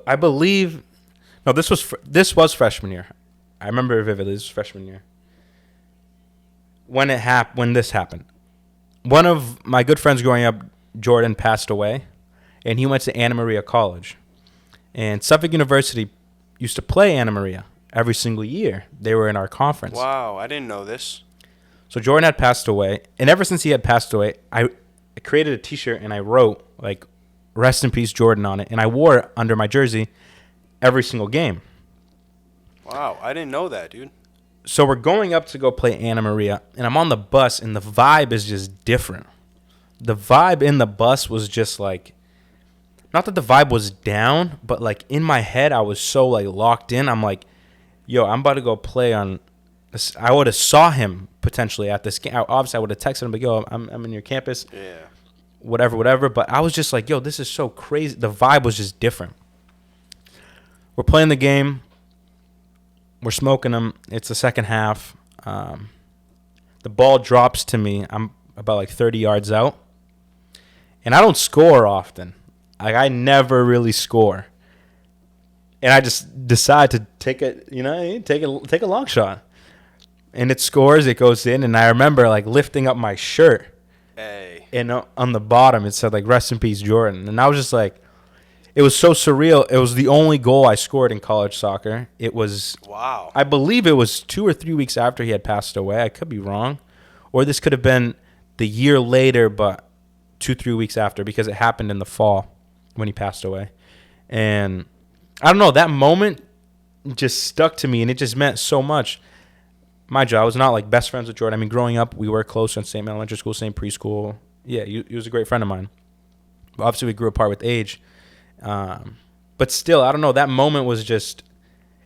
I believe... No, this was freshman year. I remember it vividly. This was freshman year. When this happened. One of my good friends growing up, Jordan, passed away, and he went to Anna Maria College. And Suffolk University used to play Anna Maria every single year. They were in our conference. Wow, I didn't know this. So Jordan had passed away, and ever since he had passed away, I created a T-shirt and I wrote like "Rest in Peace, Jordan" on it, and I wore it under my jersey every single game. Wow, I didn't know that, dude. So we're going up to go play Anna Maria, and I'm on the bus, and the vibe is just different. The vibe in the bus was just like, not that the vibe was down, but like in my head, I was so like locked in. I'm like, yo, I'm about to go play on. I would have saw him potentially at this game. Obviously, I would have texted him, like, yo, I'm in your campus. Yeah. Whatever. But I was just like, yo, this is so crazy. The vibe was just different. We're playing the game. We're smoking them. It's the second half. The ball drops to me. I'm about like 30 yards out. And I don't score often. Like, I never really score. And I just decide to take a long shot. And it scores. It goes in. And I remember like lifting up my shirt. Hey. And on the bottom, it said like "Rest in Peace, Jordan." And I was just like, it was so surreal. It was the only goal I scored in college soccer. It was, Wow. I believe it was 2 or 3 weeks after he had passed away. I could be wrong. Or this could have been the year later, but 2-3 weeks after, because it happened in the fall when he passed away. And I don't know, that moment just stuck to me, and it just meant so much. Mind you, I was not like best friends with Jordan. I mean, growing up, we were close in same elementary school, same preschool. Yeah, he was a great friend of mine. Obviously, we grew apart with age. But still, I don't know. That moment was just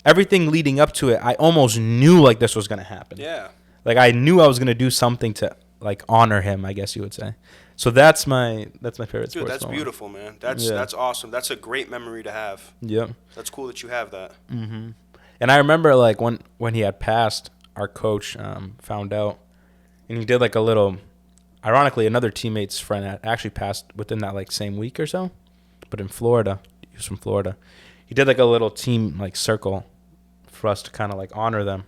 everything leading up to it. I almost knew like this was going to happen. Yeah. Like I knew I was going to do something to like honor him, I guess you would say. So that's my favorite Dude, sports that's moment. beautiful, man. That's awesome. That's a great memory to have. Yep. That's cool that you have that. Mm-hmm. And I remember like when he had passed, our coach found out, and he did like a little. Ironically, another teammate's friend had actually passed within that like same week or so, but in Florida. He was from Florida. He did like a little team like circle for us to kind of like honor them.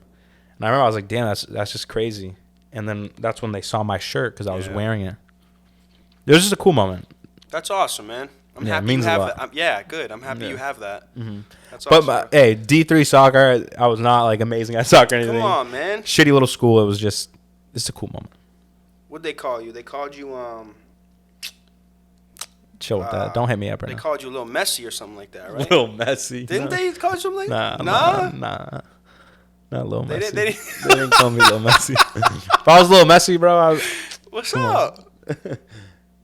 And I remember I was like, damn, that's just crazy. And then that's when they saw my shirt because I was Yeah. wearing it. It was just a cool moment. That's awesome, man. I'm Yeah, it happy means you a have lot. that. Yeah, good. I'm happy Yeah. you have that. Mm-hmm. That's But, awesome. hey, D3 soccer, I was not like amazing at soccer or anything. Come on, man. Shitty little school. It was just, it's a cool moment. What'd they call you? They called you Chill with that. Don't hit me up right they now. called you Little Messi or something like that, right? Little messy. Didn't they call you something like that? Nah. Not Little They Messi. didn't- They didn't call me Little Messi. If I was Little Messi, bro, I was, What's come on. up?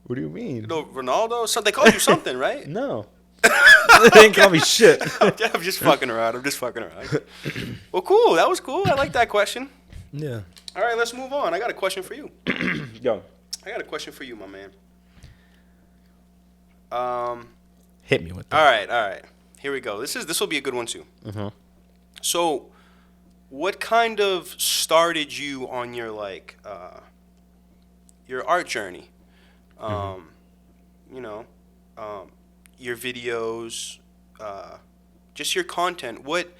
What do you mean? No, Ronaldo? So they called you something, right? No. They didn't call me shit. Yeah, I'm just fucking around. Well, cool. That was cool. I like that question. Yeah. All right, let's move on. I got a question for you. Yo, I got a question for you, my man. hit me with All that. right. Here we go. This will be a good one too. Mm-hmm. So, what kind of started you on your your art journey? You know, your videos, just your content. What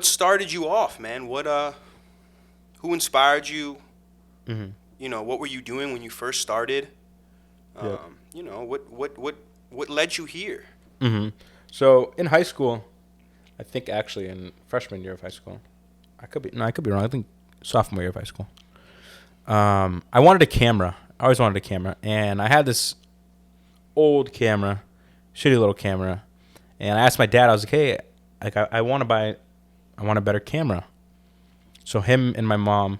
started you off, man? Who inspired you? Mm-hmm. You know, what were you doing when you first started? Yeah. You know, what led you here? Mm-hmm. So in high school, I think actually in freshman year of high school, I could be wrong. I think sophomore year of high school. I wanted a camera. I always wanted a camera, and I had this old camera, shitty little camera, and I asked my dad. I was like, "Hey, like I want a better camera." So him and my mom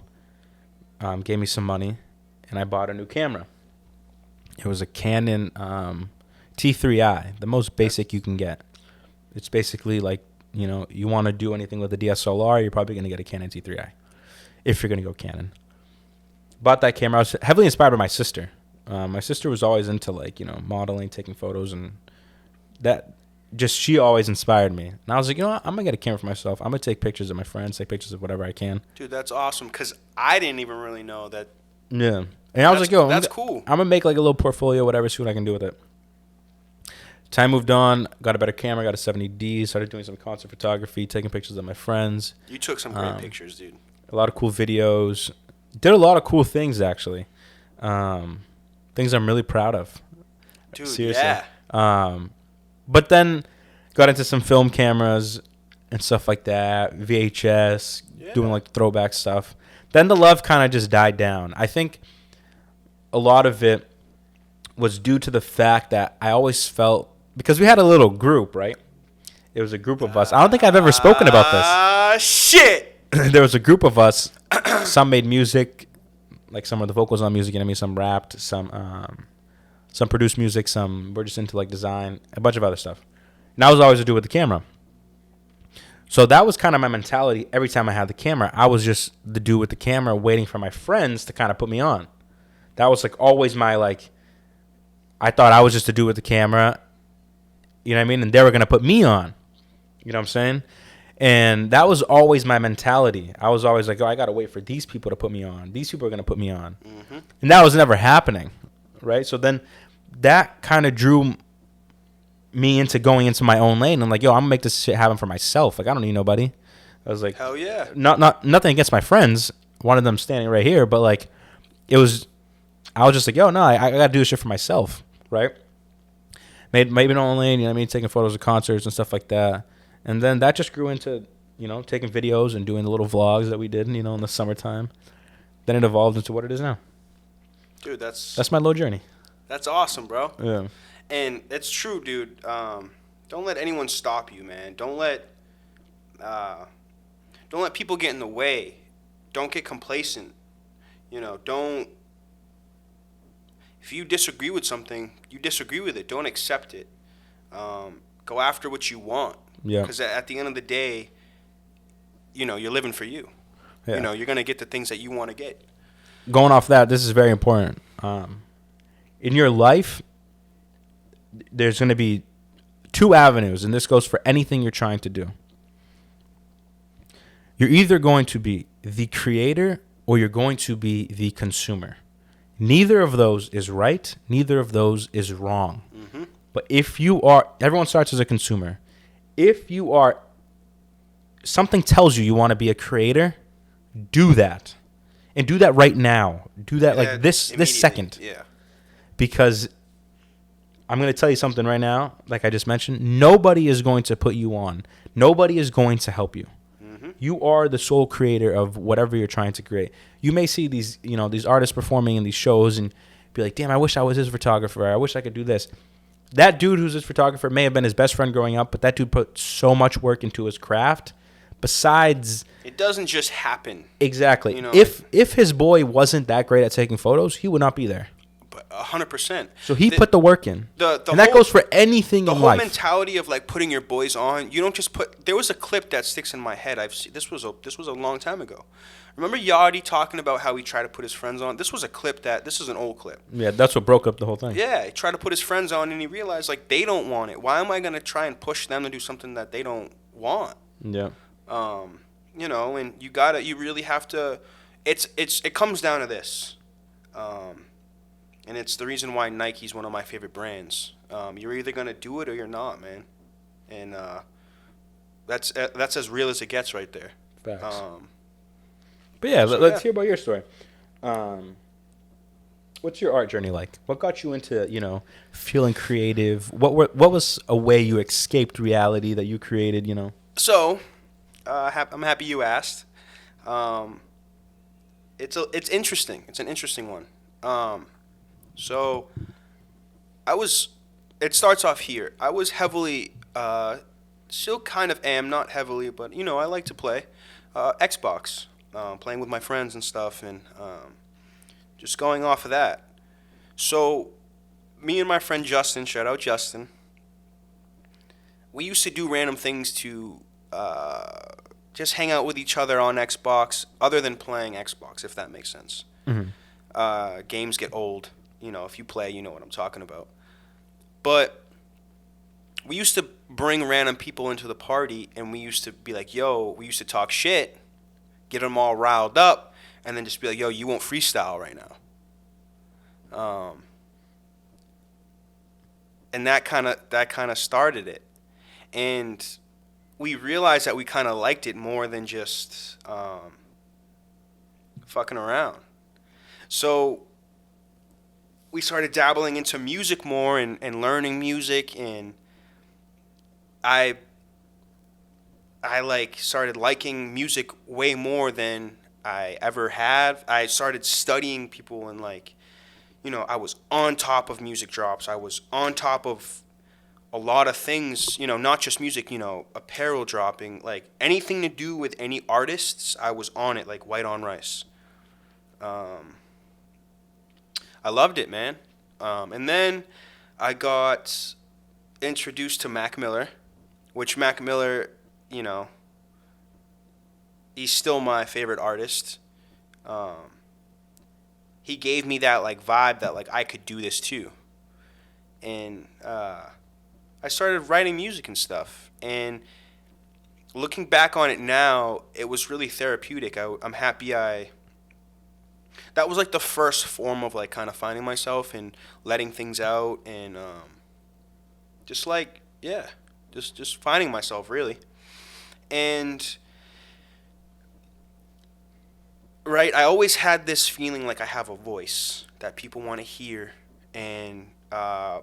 gave me some money, and I bought a new camera. It was a Canon T3i, the most basic you can get. It's basically like, you know, you want to do anything with a DSLR, you're probably going to get a Canon T3i if you're going to go Canon. Bought that camera. I was heavily inspired by my sister. My sister was always into, like, you know, modeling, taking photos, and that just, she always inspired me. And I was like, you know what? I'm going to get a camera for myself. I'm going to take pictures of my friends, take pictures of whatever I can. Dude, that's awesome, because I didn't even really know that. Yeah. And I was like, yo, that's cool. I'm going to make like a little portfolio, whatever, see what I can do with it. Time moved on, got a better camera, got a 70D, started doing some concert photography, taking pictures of my friends. You took some great pictures, dude. A lot of cool videos. Did a lot of cool things, actually. Things I'm really proud of. Dude, Seriously. yeah. But then got into some film cameras and stuff like that, VHS, doing like throwback stuff. Then the love kind of just died down. I think a lot of it was due to the fact that I always felt, because we had a little group, right? It was a group of us. I don't think I've ever spoken about this. Shit. There was a group of us. Some made music, like some of the vocals on music, you know what I mean? Some rapped, some produced music, some were just into like design, a bunch of other stuff. And I was always to do with the camera. So that was kind of my mentality every time I had the camera. I was just the dude with the camera waiting for my friends to kind of put me on. That was like always my, like, I thought I was just the dude with the camera, you know what I mean? And they were going to put me on, you know what I'm saying? And that was always my mentality. I was always like, oh, I got to wait for these people to put me on. These people are going to put me on. Mm-hmm. And that was never happening, right? So then that kind of drew me into going into my own lane. I'm like, yo, I'm going to make this shit happen for myself. Like, I don't need nobody. I was like, hell yeah. Nothing against my friends. One of them standing right here. But, like, I was just like, yo, no, I got to do this shit for myself, right? Made my own lane, you know what I mean? Taking photos of concerts and stuff like that. And then that just grew into, you know, taking videos and doing the little vlogs that we did, you know, in the summertime. Then it evolved into what it is now. Dude, that's my little journey. That's awesome, bro. Yeah. And it's true, dude. Don't let anyone stop you, man. Don't let people get in the way. Don't get complacent. You know, if you disagree with something, you disagree with it. Don't accept it. Go after what you want. Yeah. Because at the end of the day, you know, you're living for you. Yeah. You know, you're going to get the things that you want to get. Going off that, this is very important. In your life, there's going to be two avenues, and this goes for anything you're trying to do. You're either going to be the creator or you're going to be the consumer. Neither of those is right. Neither of those is wrong. Mm-hmm. But if you are, everyone starts as a consumer. If you are, something tells you want to be a creator, do that. And do that right now. Do that like this second. Yeah. Because I'm going to tell you something right now. Like I just mentioned, nobody is going to put you on. Nobody is going to help you. Mm-hmm. You are the sole creator of whatever you're trying to create. You may see these, these artists performing in these shows and be like, damn, I wish I was his photographer. I wish I could do this. That dude who's his photographer may have been his best friend growing up, but that dude put so much work into his craft. Besides, it doesn't just happen. Exactly. If his boy wasn't that great at taking photos, he would not be there. 100%. So he put the work in. And that goes for anything in life. The whole mentality of like putting your boys on, you don't just put. There was a clip that sticks in my head. This was a long time ago. Remember Yachty talking about how he tried to put his friends on? This was an old clip. Yeah, that's what broke up the whole thing. Yeah, he tried to put his friends on and he realized like they don't want it. Why am I gonna try and push them to do something that they don't want? Yeah. And you really have to. It comes down to this. And it's the reason why Nike's one of my favorite brands. You're either gonna do it or you're not, man. And that's as real as it gets, right there. Facts. But yeah, let's hear about your story. What's your art journey like? What got you into feeling creative? What was a way you escaped reality that you created? So, I'm happy you asked. It's interesting. It's an interesting one. So, it starts off here. I was heavily, still kind of am, not heavily, but, I like to play Xbox, playing with my friends and stuff, and just going off of that. So, me and my friend Justin, shout out Justin, we used to do random things to just hang out with each other on Xbox, other than playing Xbox, if that makes sense. Mm-hmm. Games get old. If you play, you know what I'm talking about. But we used to bring random people into the party, and we used to be like, we used to talk shit, get them all riled up, and then just be like, you won't freestyle right now. And that kind of started it. And we realized that we kind of liked it more than just fucking around. So we started dabbling into music more and learning music, and I started liking music way more than I ever have. I started studying people, and I was on top of music drops. I was on top of a lot of things, not just music, apparel dropping, like anything to do with any artists, I was on it like white on rice. I loved it, man. And then I got introduced to Mac Miller, which Mac Miller, he's still my favorite artist. He gave me that vibe that I could do this too. And I started writing music and stuff. And looking back on it now, it was really therapeutic. I'm happy that was the first form of kind of finding myself and letting things out, and just finding myself really. And right, I always had this feeling like I have a voice that people want to hear, and I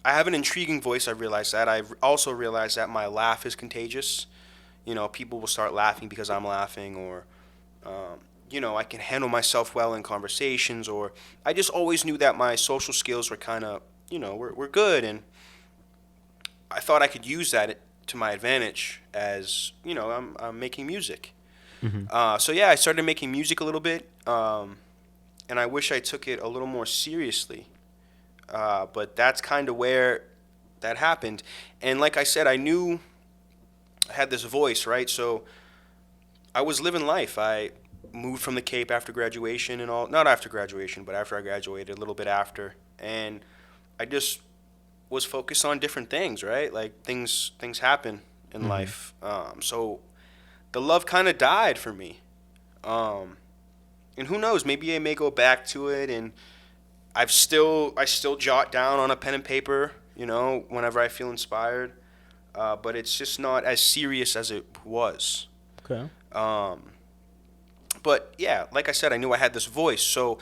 have an intriguing voice. I realized that. I've also realized that my laugh is contagious. People will start laughing because I'm laughing, or I can handle myself well in conversations, or I just always knew that my social skills were kind of, were good, and I thought I could use that to my advantage as, I'm making music. Mm-hmm. So yeah, I started making music a little bit, and I wish I took it a little more seriously, but that's kind of where that happened. And like I said, I knew I had this voice, right? So I was living life. I moved from the Cape after graduation and all. Not after graduation, but after I graduated, a little bit after. And I just was focused on different things, right? Things happen in life. So the love kind of died for me. And who knows? Maybe I may go back to it, and I still jot down on a pen and paper, whenever I feel inspired. But it's just not as serious as it was. Okay. But yeah, like I said, I knew I had this voice. So,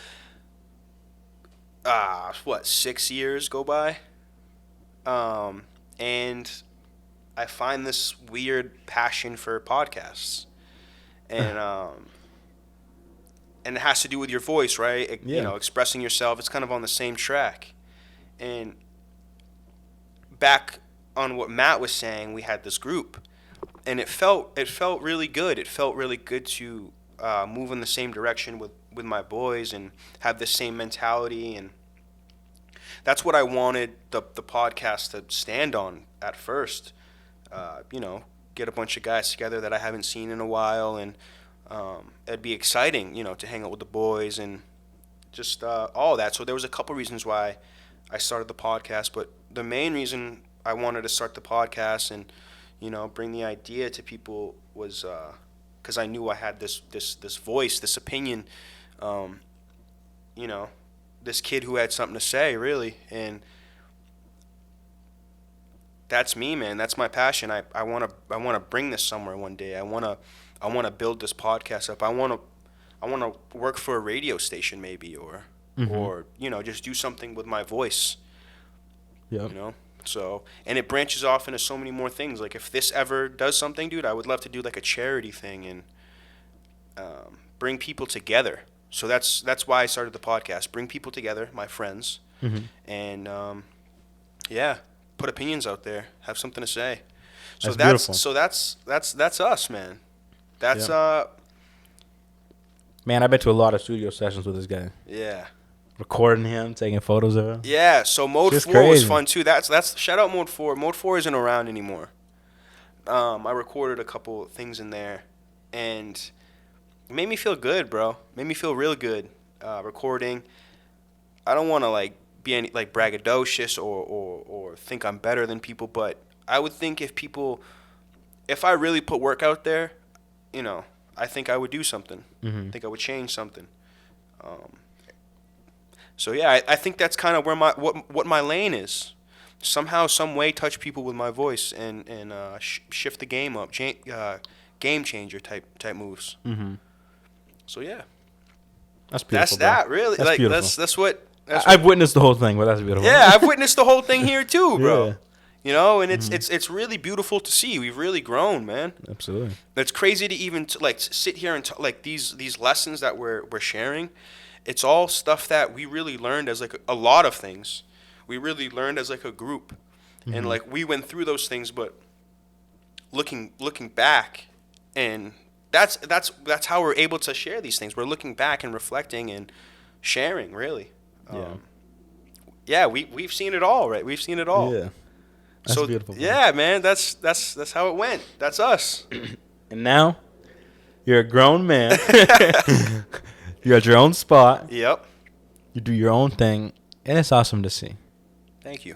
6 years go by? and I find this weird passion for podcasts, and it has to do with your voice, right? You know, expressing yourself. It's kind of on the same track. And back on what Matt was saying, we had this group, and it felt really good. It felt really good to move in the same direction with my boys and have the same mentality, and that's what I wanted the podcast to stand on at first. You know, get a bunch of guys together that I haven't seen in a while, and it'd be exciting, you know, to hang out with the boys and just all that. So there was a couple reasons why I started the podcast, but the main reason I wanted to start the podcast and, you know, bring the idea to people was because I knew I had this voice, this opinion, you know, this kid who had something to say, really, and that's me, man. That's my passion. I want to bring this somewhere one day. I want to build this podcast up. I want to work for a radio station maybe, or you know, just do something with my voice. Yeah. You know. So, and it branches off into so many more things. Like if this ever does something, dude, I would love to do like a charity thing and bring people together. So that's why I started the podcast. Bring people together, my friends, and yeah, put opinions out there. Have something to say. So that's beautiful. That's us, man. That's Man, I've been to a lot of studio sessions with this guy. Yeah. Recording him, taking photos of him. Yeah, so Mode 4 was fun too. That's shout out Mode 4. Mode 4 isn't around anymore. I recorded a couple things in there, and it made me feel good, bro. Made me feel real good. Recording. I don't want to like be any like braggadocious or think I'm better than people, but I would think if I really put work out there, you know, I think I would do something. I think I would change something. So yeah, I think that's kind of where what my lane is. Somehow, some way, touch people with my voice and shift the game up, game changer type moves. So yeah, that's beautiful. That's that really. That's like beautiful. that's what I've witnessed the whole thing, but that's beautiful. Yeah, I've witnessed the whole thing here too, bro. Yeah. You know, and it's really beautiful to see. We've really grown, man. Absolutely. It's crazy to even like sit here and like these lessons that we're sharing. It's all stuff that we really learned as like a lot of things. We really learned as like a group, and like we went through those things. But looking back, and that's how we're able to share these things. We're looking back and reflecting and sharing, really. Yeah, we've seen it all, right? We've seen it all. Yeah. That's beautiful. Man. Yeah, man, that's how it went. That's us. And now, you're a grown man. You're at your own spot. Yep. You do your own thing, and it's awesome to see. Thank you.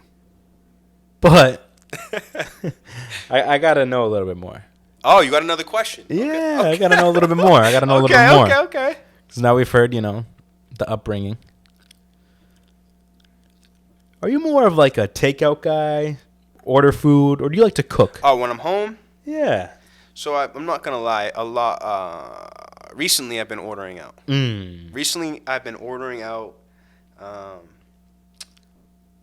But I gotta know a little bit more. Oh, you got another question? Yeah, Okay. I gotta know a little bit more. I gotta know a little bit more. Okay. Because now we've heard, you know, the upbringing. Are you more of like a takeout guy, order food, or do you like to cook? Oh, when I'm home? Yeah. So I'm not gonna lie. A lot. Recently, I've been ordering out. Recently, I've been ordering out.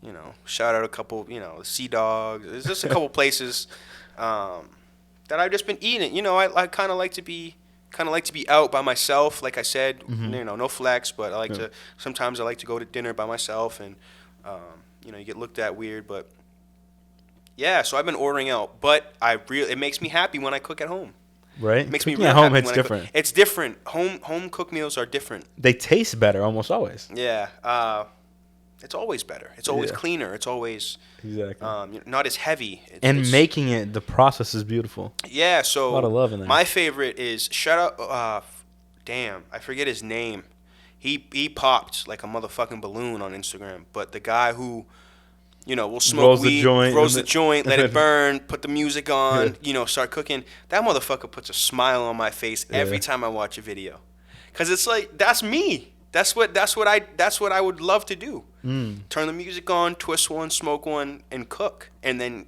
You know, shout out a couple. You know, Sea Dogs. There's just a couple places that I've just been eating. You know, I kind of like to be out by myself. Like I said, you know, no flex, but I like to. Sometimes I like to go to dinner by myself, and you know, you get looked at weird, but yeah. So I've been ordering out, but it makes me happy when I cook at home. Right? It makes me Cooking real at home, happy it's when different. I cook. It's different. Home cooked meals are different. They taste better almost always. Yeah. It's always better. It's always Yeah. cleaner. It's always Exactly. not as heavy. And making it, the process is beautiful. Yeah. So A lot of love in there. My favorite is shout out. Damn, I forget his name. He popped like a motherfucking balloon on Instagram. But the guy who, you know, will smoke Rolls the weed, joint rolls and the joint, let it burn, put the music on, Yeah. you know, start cooking. That motherfucker puts a smile on my face every time I watch a video, cause it's like that's me. That's what I would love to do. Turn the music on, twist one, smoke one, and cook, and then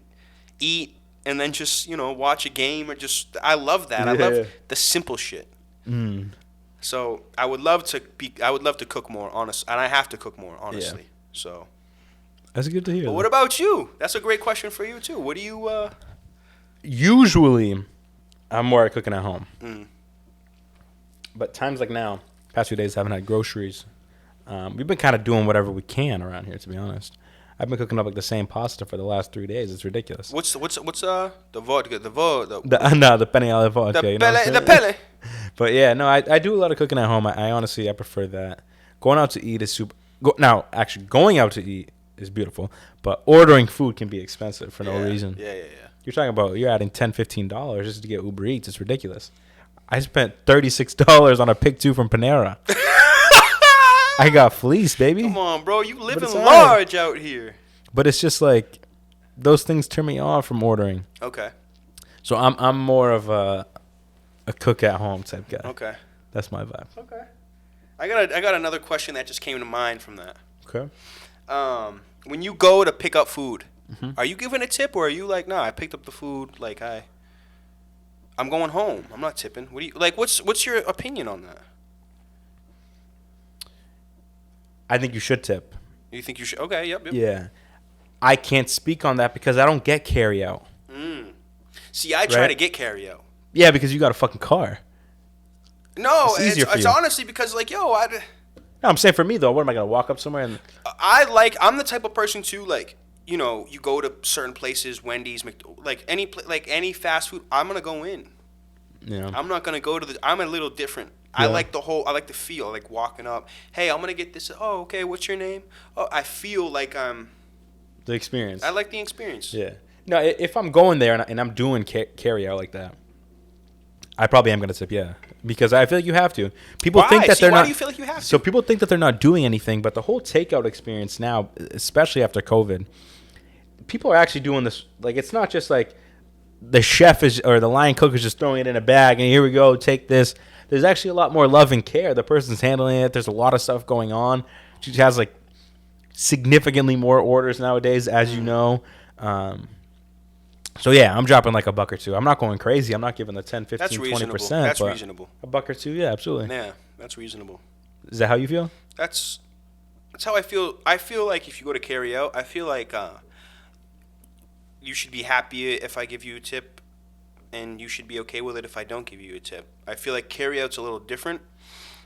eat, and then just, you know, watch a game or just. I love that. I love the simple shit. So I would love to cook more, honest, and I have to cook more, honestly. So That's good to hear. But what about you? That's a great question for you too. What do you? Usually, I'm more at cooking at home. Mm. But times like now, past few days, haven't had groceries. We've been kind of doing whatever we can around here, to be honest. I've been cooking up like the same pasta for the last 3 days. It's ridiculous. What's the vodka? The penne alla vodka. The You know what I'm pele, the saying? pele. But yeah, no, I do a lot of cooking at home. I honestly, I prefer that. Going out to eat is super. Now, actually, going out to eat is beautiful, but ordering food can be expensive for no reason. Yeah. You're talking about you're adding $10, $15 just to get Uber Eats. It's ridiculous. I spent $36 on a Pick 2 from Panera. I got fleeced, baby. Come on, bro. You living it's all large out here. But it's just like those things turn me off from ordering. Okay. So I'm more of a cook at home type guy. Okay. That's my vibe. Okay. I got another question that just came to mind from that. Okay. When you go to pick up food, Mhm. are you giving a tip or are you like, nah, I picked up the food, like I'm going home. I'm not tipping. What do you like? What's your opinion on that? I think you should tip. You think you should? Okay. Yep. Yeah. I can't speak on that because I don't get carry out. See, I try Right. to get carry out. Yeah, because you got a fucking car. No, It's easier for it's you. honestly because like, yo, No, I'm saying for me though, what am I gonna walk up somewhere and I'm the type of person too, like, you know, you go to certain places, Wendy's, like any fast food, I'm gonna go in. you know? I'm not gonna go to the. I'm a little different. Yeah. I like the feel. I like walking up. Hey, I'm gonna get this. Oh, okay. What's your name? Oh, I feel like The experience. I like the experience. Yeah. No, if I'm going there and I'm doing carry out like that, I probably am gonna tip. Yeah, because I feel like you have to. People think that they're why not. do you feel like you have to? So people think that they're not doing anything, but the whole takeout experience now, especially after COVID, people are actually doing this. Like, it's not just like the chef is or the line cook is just throwing it in a bag and here we go, take this. There's actually a lot more love and care. The person's handling it. There's a lot of stuff going on. She has like significantly more orders nowadays, as you know. So yeah, I'm dropping like a buck or two. I'm not going crazy. I'm not giving the 10, 15, That's 20%. reasonable. That's but reasonable. A buck or two, yeah, absolutely. Yeah, that's reasonable. Is that how you feel? That's how I feel. I feel like if you go to carry out, I feel like you should be happy if I give you a tip, and you should be okay with it if I don't give you a tip. I feel like carry out's a little different.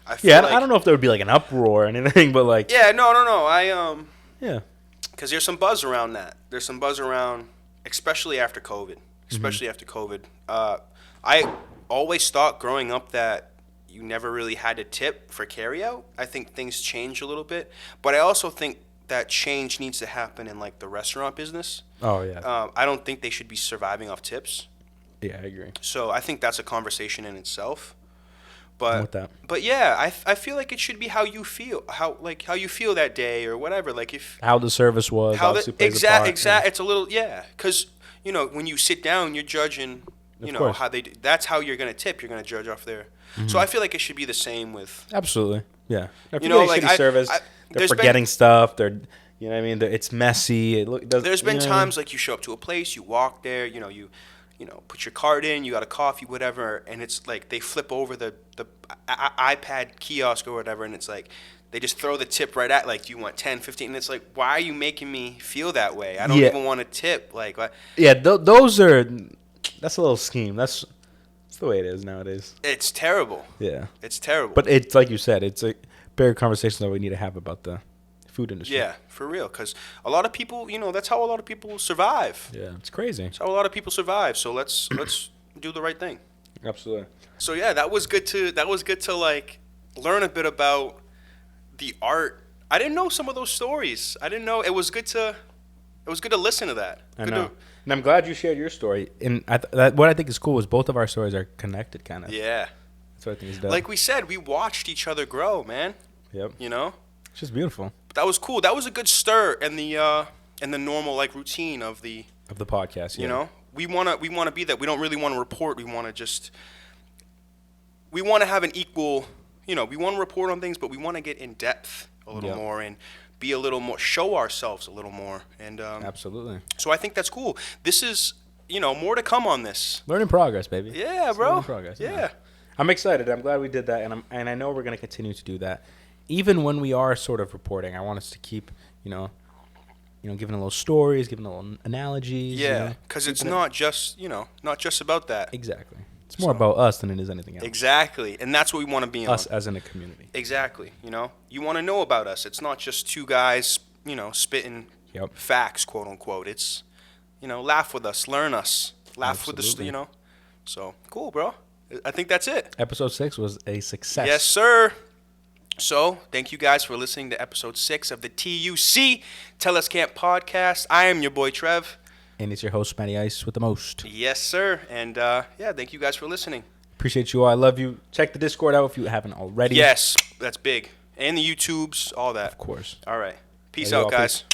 I feel Yeah, like, I don't know if there would be like an uproar or anything, but like Yeah, no. yeah. Because there's some buzz around that. There's some buzz around, especially after COVID. I always thought growing up that you never really had to tip for carryout. I think things change a little bit, but I also think that change needs to happen in like the restaurant business. Oh yeah. I don't think they should be surviving off tips. Yeah, I agree. So I think that's a conversation in itself. I'm with that. But yeah, I feel like it should be how you feel, how you feel that day or whatever. Like if How the service was. how obviously the plays a part, exact it's a little because you know when you sit down you're judging Of know course. how they do. That's how you're gonna tip. You're gonna judge off there. So I feel like it should be the same with Absolutely. Yeah. If You you know, get like, shitty service, they're there's been- forgetting stuff. They're, you know what I mean? It's messy. there's been times like you show up to a place, you walk there, you know, put your card in, you got a coffee, whatever, and it's like they flip over the iPad kiosk or whatever, and it's like they just throw the tip right at, like, do you want 10, 15? And it's like, why are you making me feel that way? I don't Yeah. even want to tip. Like, Yeah, those are. That's a little scheme. That's the way it is nowadays. it's terrible. Yeah. It's terrible. But it's like you said, it's a bigger conversation that we need to have about the food industry. yeah, for real, because a lot of people, you know, that's how a lot of people survive. Yeah, it's crazy. That's how a lot of people survive. So let's do the right thing. Absolutely. So yeah, that was good to like learn a bit about the art. I didn't know some of those stories. I didn't know. It was good to listen to that. I Good know. And I'm glad you shared your story. And what I think is cool is both of our stories are connected, kind of. Yeah. That's what I think is dope. Like we said, we watched each other grow, man. Yep. You know? It's just beautiful. But that was cool. That was a good stir in the normal like routine of the, Of the podcast, yeah. you know? We want to be that. We don't really want to report. We want to have an equal, you know, we want to report on things, but we want to get in depth a little Yep. more and be a little more, show ourselves a little more. And Absolutely. so I think that's cool. This is, you know, more to come on this. Learning progress, baby. Yeah, It's bro. learning progress. Yeah. I'm excited. I'm glad we did that, and I know we're going to continue to do that. Even when we are sort of reporting, I want us to keep, you know, giving a little stories, giving a little analogies. Yeah, because it's not just about that. Exactly. It's more about us than it is anything else. Exactly, and that's what we want to be on. Us as in a community. Exactly. You want to know about us. It's not just two guys, spitting facts, quote unquote. It's, laugh with us, learn us, laugh Absolutely. with the, So cool, bro. I think that's it. Episode 6 was a success. Yes, sir. So thank you guys for listening to episode 6 of the TUC Tell Us Camp podcast. I am your boy Trev. And it's your host, Matty Ice, with the most. Yes, sir. And thank you guys for listening. Appreciate you all. I love you. Check the Discord out if you haven't already. Yes, that's big. And the YouTubes, all that. Of course. All right. Peace Love you out, all. guys. Peace.